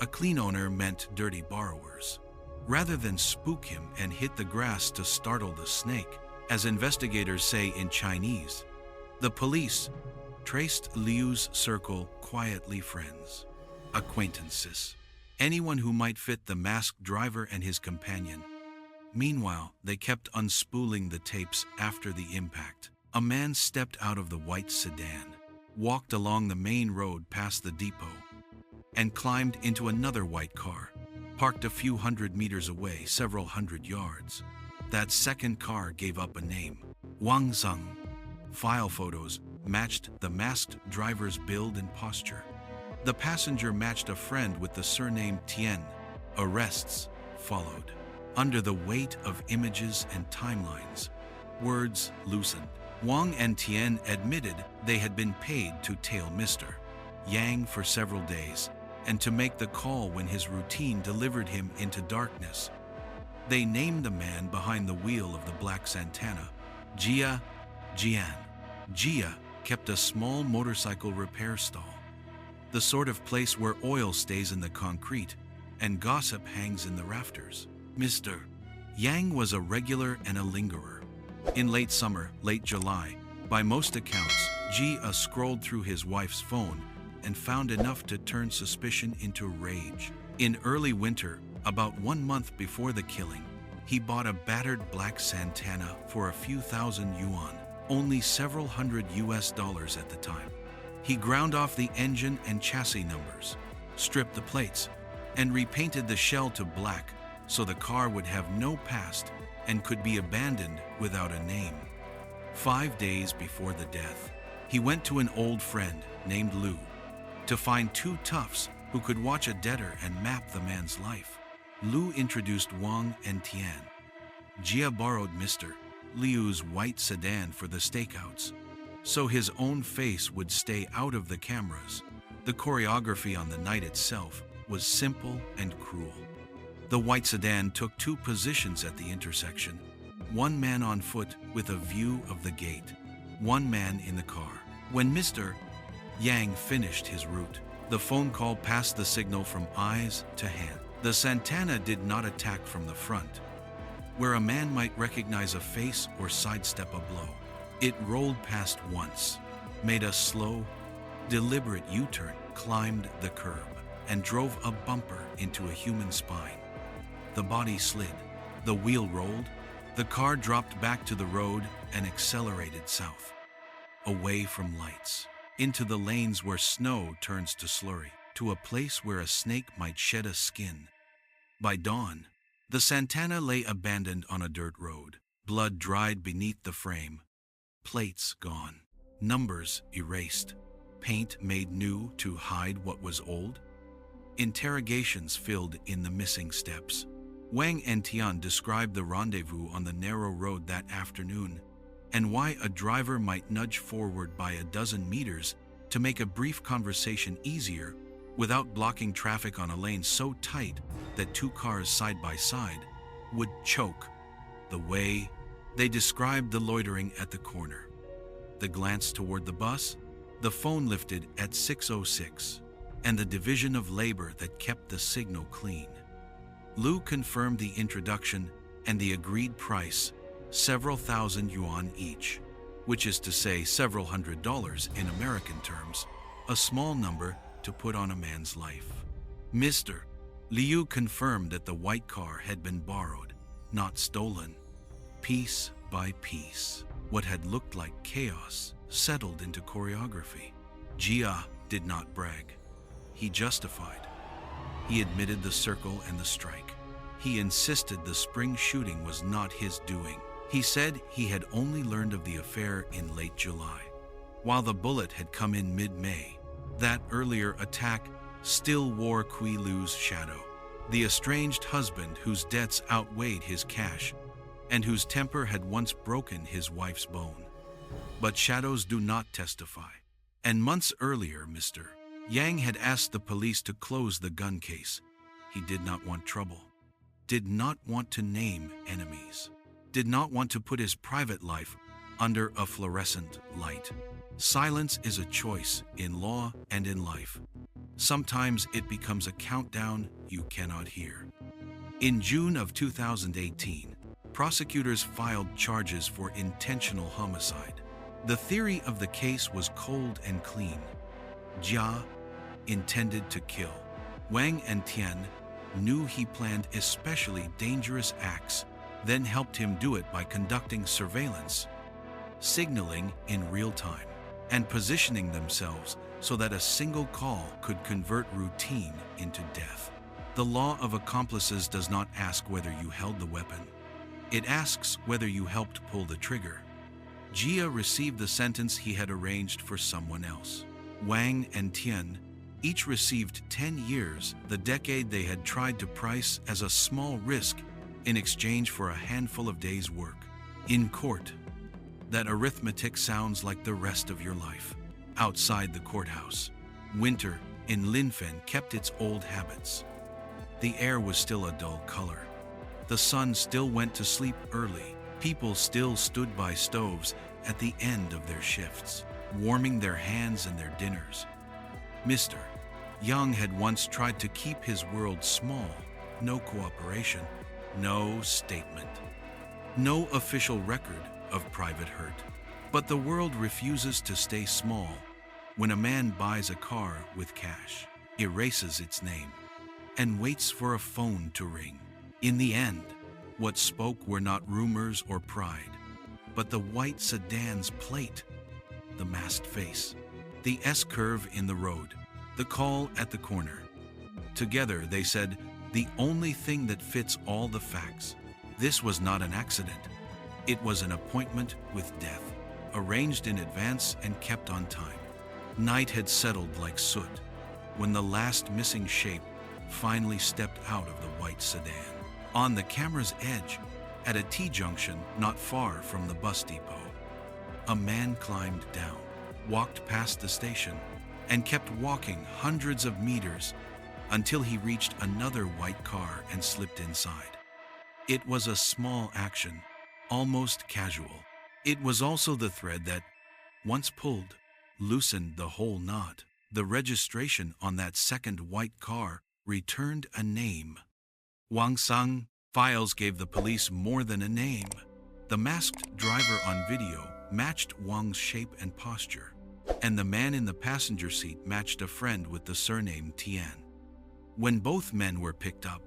A clean owner meant dirty borrowers. Rather than spook him and hit the grass to startle the snake, as investigators say in Chinese, the police traced Liu's circle quietly: friends, acquaintances, anyone who might fit the masked driver and his companion. Meanwhile, they kept unspooling the tapes after the impact. A man stepped out of the white sedan, walked along the main road past the depot, and climbed into another white car, parked a few hundred meters away, several hundred yards. That second car gave up a name, Wang Zheng. File photos matched the masked driver's build and posture. The passenger matched a friend with the surname Tian. Arrests followed. Under the weight of images and timelines, words loosened. Wang and Tian admitted they had been paid to tail Mr. Yang for several days and to make the call when his routine delivered him into darkness. They named the man behind the wheel of the black Santana, Jian. Jia kept a small motorcycle repair stall, the sort of place where oil stays in the concrete and gossip hangs in the rafters. Mr. Yang was a regular and a lingerer. In late summer, late July, by most accounts, Jia scrolled through his wife's phone and found enough to turn suspicion into rage. In early winter, about 1 month before the killing, he bought a battered black Santana for a few thousand yuan, only several hundred US at the time. He ground off the engine and chassis numbers, stripped the plates, and repainted the shell to black so the car would have no past and could be abandoned without a name. 5 days before the death, he went to an old friend named Lu to find 2 toughs who could watch a debtor and map the man's life. Lu introduced Wang and Tian. Jia borrowed Mr. Liu's white sedan for the stakeouts, so his own face would stay out of the cameras. The choreography on the night itself was simple and cruel. The white sedan took two positions at the intersection, one man on foot with a view of the gate, one man in the car. When Mr. Yang finished his route, the phone call passed the signal from eyes to hand. The Santana did not attack from the front, where a man might recognize a face or sidestep a blow. It rolled past once, made a slow, deliberate U-turn, climbed the curb, and drove a bumper into a human spine. The body slid, the wheel rolled, the car dropped back to the road and accelerated south, away from lights, into the lanes where snow turns to slurry, to a place where a snake might shed a skin. By dawn, the Santana lay abandoned on a dirt road, blood dried beneath the frame, plates gone, numbers erased, paint made new to hide what was old. Interrogations filled in the missing steps. Wang and Tian described the rendezvous on the narrow road that afternoon, and why a driver might nudge forward by a dozen meters to make a brief conversation easier without blocking traffic on a lane so tight that two cars side by side would choke. The way they described the loitering at the corner, the glance toward the bus, the phone lifted at 6:06, and the division of labor that kept the signal clean. Lu confirmed the introduction and the agreed price, several thousand yuan each, which is to say several $100s in American terms, a small number to put on a man's life. Mr. Liu confirmed that the white car had been borrowed, not stolen. Piece by piece, what had looked like chaos settled into choreography. Jia did not brag. He justified. He admitted the circle and the strike. He insisted the spring shooting was not his doing. He said he had only learned of the affair in late July, while the bullet had come in mid-May. That earlier attack still wore Kui Lu's shadow, the estranged husband whose debts outweighed his cash and whose temper had once broken his wife's bone. But shadows do not testify. And months earlier, Mr. Yang had asked the police to close the gun case. He did not want trouble, did not want to name enemies, did not want to put his private life under a fluorescent light. Silence is a choice in law and in life. Sometimes it becomes a countdown you cannot hear. In June of 2018, prosecutors filed charges for intentional homicide. The theory of the case was cold and clean. Jia intended to kill. Wang and Tian knew he planned especially dangerous acts, then helped him do it by conducting surveillance, signaling in real time, and positioning themselves so that a single call could convert routine into death. The law of accomplices does not ask whether you held the weapon. It asks whether you helped pull the trigger. Jia received the sentence he had arranged for someone else. Wang and Tian each received 10 years, the decade they had tried to price as a small risk in exchange for a handful of days' work. In court, that arithmetic sounds like the rest of your life. Outside the courthouse, winter in Linfen kept its old habits. The air was still a dull color. The sun still went to sleep early. People still stood by stoves at the end of their shifts, warming their hands and their dinners. Mr. Yang had once tried to keep his world small. No cooperation, no statement, no official record of private hurt. But the world refuses to stay small when a man buys a car with cash, erases its name, and waits for a phone to ring. In the end, what spoke were not rumors or pride, but the white sedan's plate, the masked face, the S-curve in the road, the call at the corner. Together, they said, the only thing that fits all the facts. This was not an accident. It was an appointment with death, arranged in advance and kept on time. Night had settled like soot. when the last missing shape finally stepped out of the white sedan. On the camera's edge, at a T-junction not far from the bus depot, a man climbed down, walked past the station, and kept walking hundreds of meters until he reached another white car and slipped inside. It was a small action, almost casual. It was also the thread that, once pulled, loosened the whole knot. The registration on that second white car returned a name. Wang Sang. Files gave the police more than a name. The masked driver on video matched Wang's shape and posture, and the man in the passenger seat matched a friend with the surname Tian. When both men were picked up,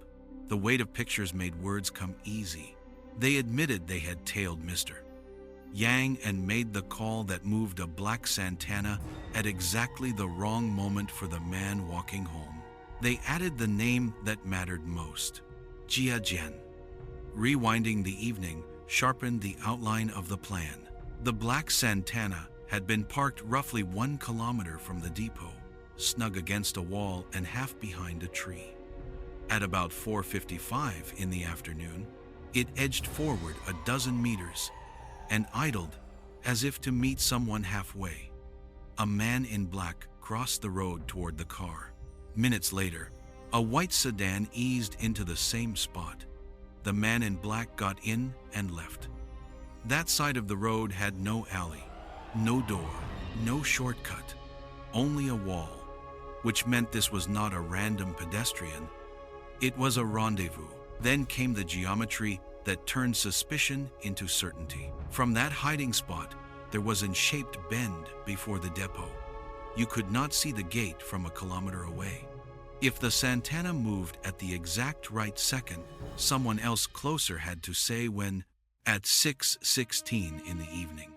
the weight of pictures made words come easy. They admitted they had tailed Mr. Yang and made the call that moved a black Santana at exactly the wrong moment for the man walking home. They added the name that mattered most, Jia Jian. Rewinding the evening sharpened the outline of the plan. The black Santana had been parked roughly 1 kilometer from the depot, snug against a wall and half behind a tree. At about 4:55 in the afternoon, it edged forward a dozen meters and idled as if to meet someone halfway. A man in black crossed the road toward the car. Minutes later, a white sedan eased into the same spot. The man in black got in and left. That side of the road had no alley, no door, no shortcut, only a wall, which meant this was not a random pedestrian. It was a rendezvous. Then came the geometry that turned suspicion into certainty. From that hiding spot, there was a shaped bend before the depot. You could not see the gate from a kilometer away. If the Santana moved at the exact right second, someone else closer had to say when, at 6:16 in the evening.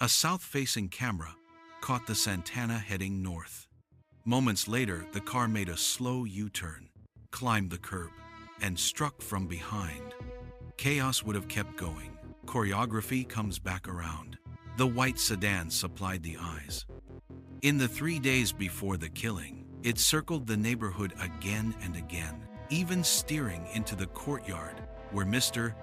A south-facing camera caught the Santana heading north. Moments later, the car made a slow U-turn, climbed the curb, and struck from behind. Chaos would have kept going. Choreography comes back around. The white sedan supplied the eyes. In the 3 days before the killing, it circled the neighborhood again and again, even steering into the courtyard where Mr.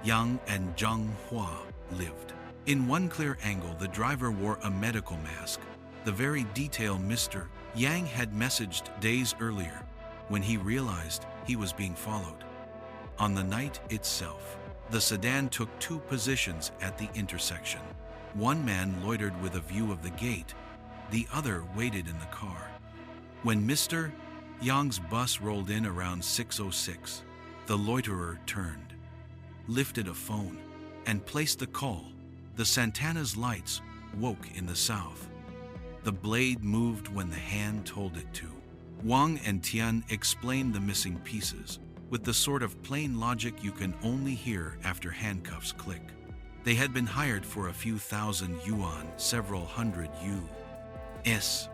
Yang and Zhang Hua lived. In one clear angle, the driver wore a medical mask, the very detail Mr. Yang had messaged days earlier when he realized he was being followed. On the night itself, the sedan took 2 positions at the intersection. One man loitered with a view of the gate, the other waited in the car. When Mr. Yang's bus rolled in around 6:06, the loiterer turned, lifted a phone, and placed the call. The Santana's lights woke in the south. The blade moved when the hand told it to. Wang and Tian explained the missing pieces with the sort of plain logic you can only hear after handcuffs click. They had been hired for a few thousand yuan, several hundred US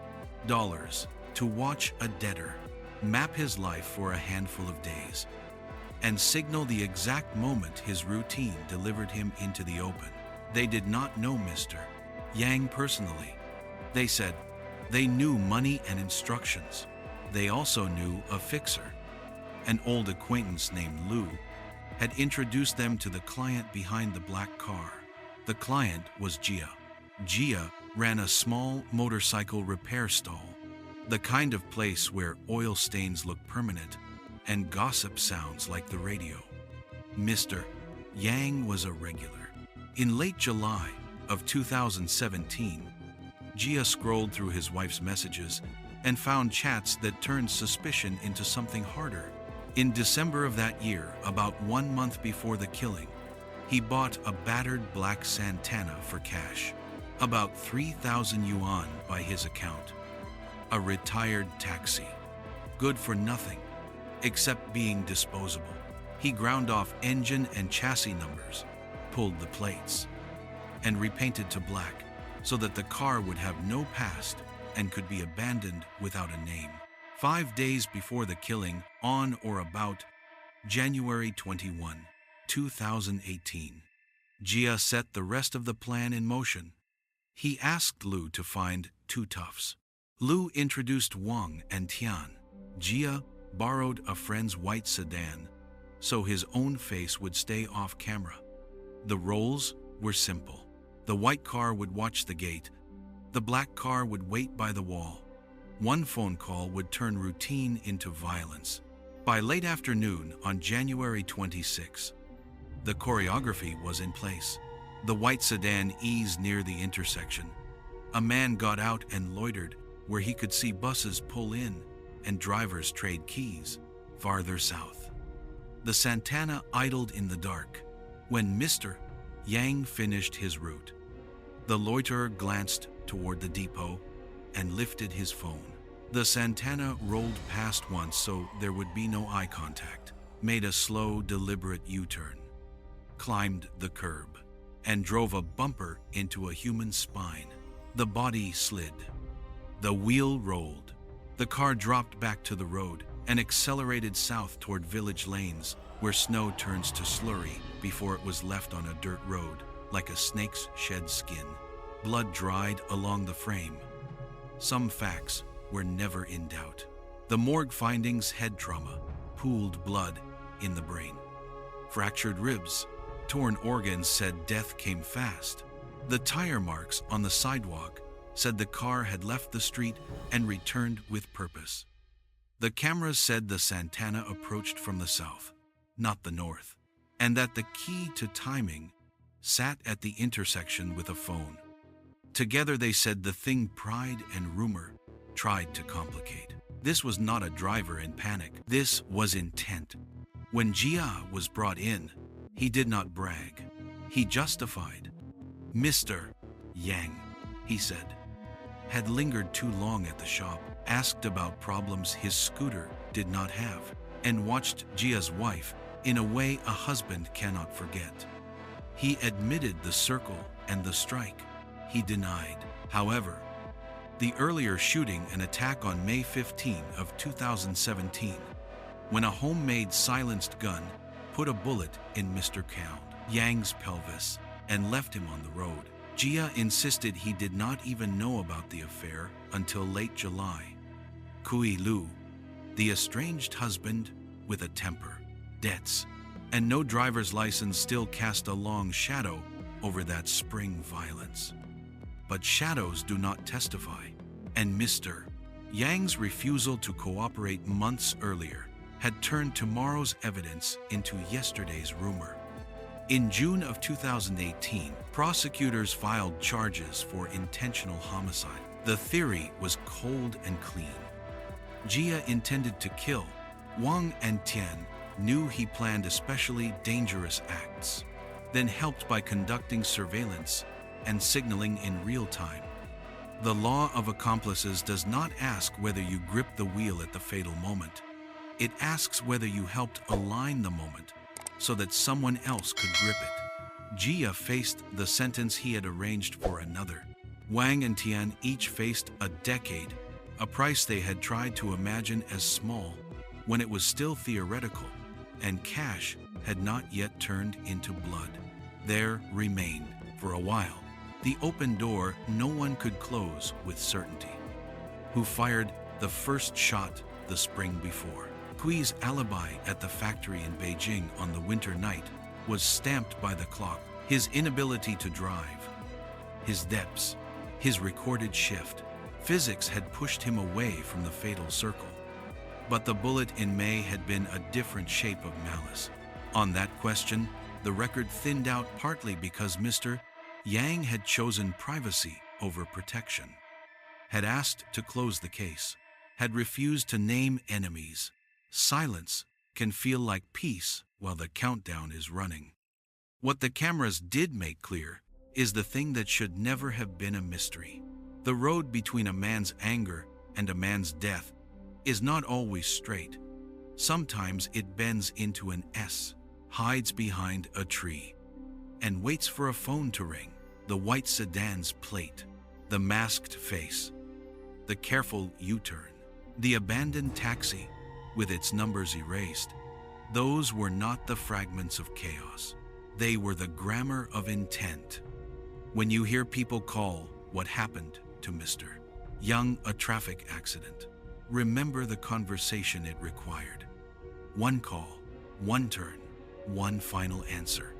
dollars, to watch a debtor map his life for a handful of days and signal the exact moment his routine delivered him into the open. They did not know Mr. Yang personally. They said they knew money and instructions. They also knew a fixer. An old acquaintance named Lu had introduced them to the client behind the black car. The client was Jia. Jia ran a small motorcycle repair stall, the kind of place where oil stains look permanent and gossip sounds like the radio. Mr. Yang was a regular. In late July of 2017, Jia scrolled through his wife's messages and found chats that turned suspicion into something harder. In December of that year, about 1 month before the killing, he bought a battered black Santana for cash, about 3,000 yuan by his account. A retired taxi, good for nothing, except being disposable. He ground off engine and chassis numbers, pulled the plates, and repainted to black so that the car would have no past and could be abandoned without a name. 5 days before the killing, on or about January 21, 2018, Jia set the rest of the plan in motion. He asked Lu to find 2 toughs. Lu introduced Wang and Tian. Jia borrowed a friend's white sedan so his own face would stay off camera. The roles were simple. The white car would watch the gate. The black car would wait by the wall. One phone call would turn routine into violence. By late afternoon on January 26, the choreography was in place. The white sedan eased near the intersection. A man got out and loitered where he could see buses pull in and drivers trade keys farther south. The Santana idled in the dark. When Mr. Yang finished his route, the loiterer glanced toward the depot and lifted his phone. The Santana rolled past once so there would be no eye contact, made a slow, deliberate U-turn, climbed the curb, and drove a bumper into a human spine. The body slid. The wheel rolled. The car dropped back to the road and accelerated south toward village lanes where snow turns to slurry before it was left on a dirt road like a snake's shed skin. Blood dried along the frame. Some facts were never in doubt. The morgue findings: head trauma, pooled blood in the brain, fractured ribs, torn organs said death came fast. The tire marks on the sidewalk said the car had left the street and returned with purpose. The cameras said the Santana approached from the south, not the north, and that the key to timing sat at the intersection with a phone. Together they said the thing pride and rumor tried to complicate. This was not a driver in panic. This was intent. When Jia was brought in, he did not brag. He justified. Mr. Yang, he said, had lingered too long at the shop, asked about problems his scooter did not have, and watched Jia's wife in a way a husband cannot forget. He admitted the circle and the strike. He denied, however, the earlier shooting and attack on May 15 of 2017, when a homemade silenced gun put a bullet in Mr. Yang's pelvis and left him on the road. Jia insisted he did not even know about the affair until late July. Kui Lu, the estranged husband with a temper, debts, and no driver's license, still cast a long shadow over that spring violence. But shadows do not testify, and Mr. Yang's refusal to cooperate months earlier had turned tomorrow's evidence into yesterday's rumor. In June of 2018, prosecutors filed charges for intentional homicide. The theory was cold and clean. Jia intended to kill. Wang and Tian knew he planned especially dangerous acts, then helped by conducting surveillance and signaling in real time. The law of accomplices does not ask whether you gripped the wheel at the fatal moment. It asks whether you helped align the moment so that someone else could grip it. Jia faced the sentence he had arranged for another. Wang and Tian each faced a decade, a price they had tried to imagine as small when it was still theoretical, and cash had not yet turned into blood. There remained, for a while, the open door no one could close with certainty. Who fired the first shot the spring before? Kui's alibi at the factory in Beijing on the winter night was stamped by the clock. His inability to drive, his debts, his recorded shift. Physics had pushed him away from the fatal circle. But the bullet in May had been a different shape of malice. On that question, the record thinned out partly because Mr. Yang had chosen privacy over protection, had asked to close the case, had refused to name enemies. Silence can feel like peace while the countdown is running. What the cameras did make clear is the thing that should never have been a mystery. The road between a man's anger and a man's death is not always straight. Sometimes it bends into an S, hides behind a tree, and waits for a phone to ring. The white sedan's plate, the masked face, the careful U-turn, the abandoned taxi with its numbers erased. Those were not the fragments of chaos. They were the grammar of intent. When you hear people call what happened to Mr. Young, a traffic accident. Remember the conversation it required. One call, one turn, one final answer.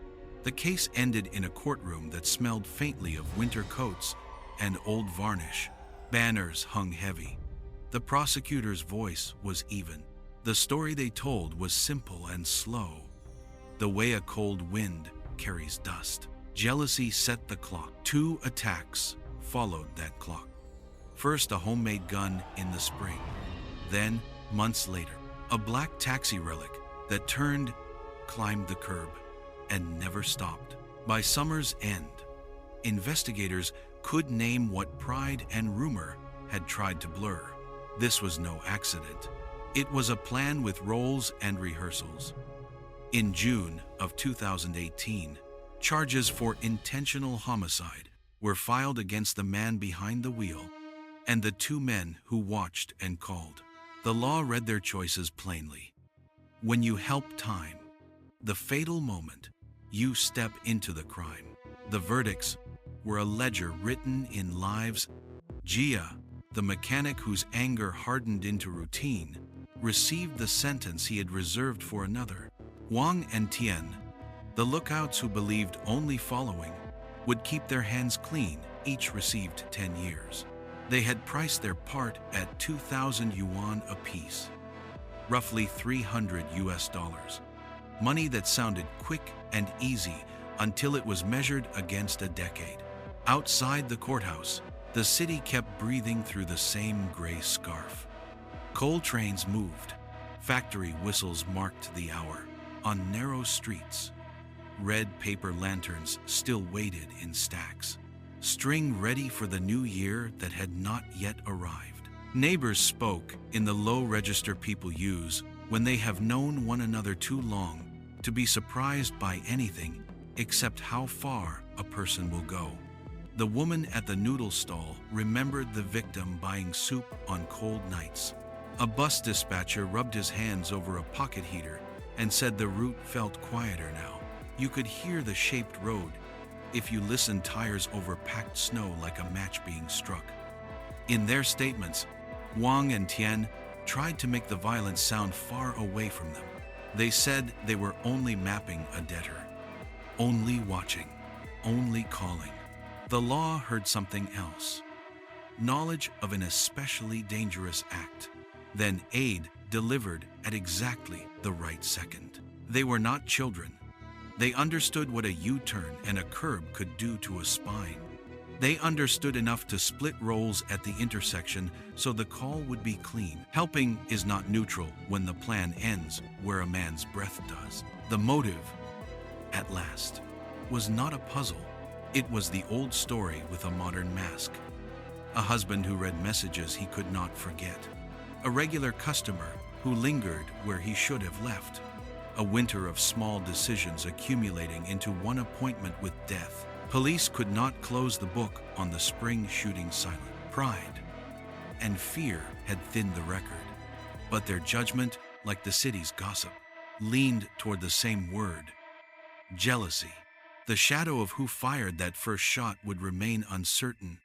The case ended in a courtroom that smelled faintly of winter coats and old varnish. Banners hung heavy. The prosecutor's voice was even. The story they told was simple and slow, the way a cold wind carries dust. Jealousy set the clock. 2 attacks followed that clock. First, a homemade gun in the spring. Then, months later, a black taxi relic that climbed the curb, and never stopped. By summer's end, investigators could name what pride and rumor had tried to blur. This was no accident. It was a plan with roles and rehearsals. In June of 2018, charges for intentional homicide were filed against the man behind the wheel and the 2 men who watched and called. The law read their choices plainly. When you help time, the fatal moment, you step into the crime. The verdicts were a ledger written in lives. Gia, the mechanic whose anger hardened into routine, received the sentence he had reserved for another. Wang and Tian, the lookouts who believed only following would keep their hands clean, each received 10 years. They had priced their part at 2,000 yuan apiece, roughly $300. Money that sounded quick and easy until it was measured against a decade. Outside the courthouse, the city kept breathing through the same gray scarf. Coal trains moved. Factory whistles marked the hour. On narrow streets, red paper lanterns still waited in stacks, string ready for the new year that had not yet arrived. Neighbors spoke in the low register people use when they have known one another too long to be surprised by anything except how far a person will go. The woman at the noodle stall remembered the victim buying soup on cold nights. A bus dispatcher rubbed his hands over a pocket heater and said the route felt quieter now. You could hear the shaped road if you listened, tires over packed snow like a match being struck. In their statements, Wang and Tian tried to make the violence sound far away from them. They said they were only mapping a debtor, only watching, only calling. The law heard something else. Knowledge of an especially dangerous act. Then aid delivered at exactly the right second. They were not children. They understood what a U-turn and a curb could do to a spine. They understood enough to split roles at the intersection so the call would be clean. Helping is not neutral when the plan ends where a man's breath does. The motive, at last, was not a puzzle. It was the old story with a modern mask. A husband who read messages he could not forget. A regular customer who lingered where he should have left. A winter of small decisions accumulating into one appointment with death. Police could not close the book on the spring shooting silent. Pride and fear had thinned the record, but their judgment, like the city's gossip, leaned toward the same word: jealousy. The shadow of who fired that first shot would remain uncertain.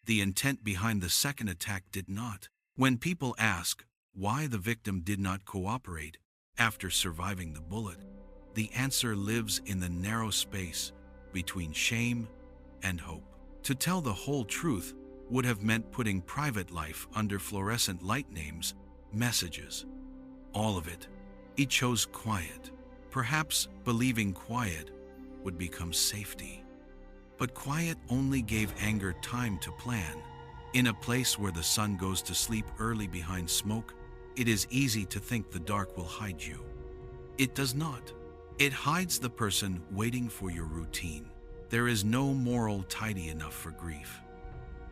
The intent behind the second attack did not. When people ask why the victim did not cooperate after surviving the bullet, the answer lives in the narrow space between shame and hope. To tell the whole truth would have meant putting private life under fluorescent light names, messages. All of it. He chose quiet, perhaps believing quiet would become safety. But quiet only gave anger time to plan. In a place where the sun goes to sleep early behind smoke, it is easy to think the dark will hide you. It does not. It hides the person waiting for your routine. There is no moral tidy enough for grief.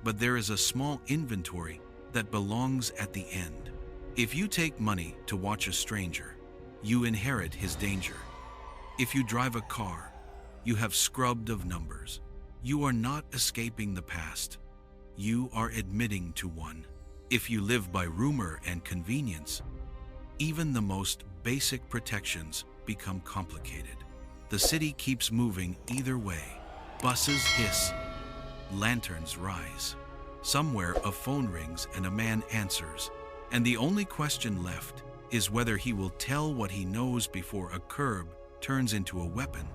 But there is a small inventory that belongs at the end. If you take money to watch a stranger, you inherit his danger. If you drive a car, you have scrubbed of numbers. You are not escaping the past. You are admitting to one. If you live by rumor and convenience, even the most basic protections become complicated. The city keeps moving either way. Buses hiss, lanterns rise. Somewhere a phone rings and a man answers, and the only question left is whether he will tell what he knows before a curb turns into a weapon.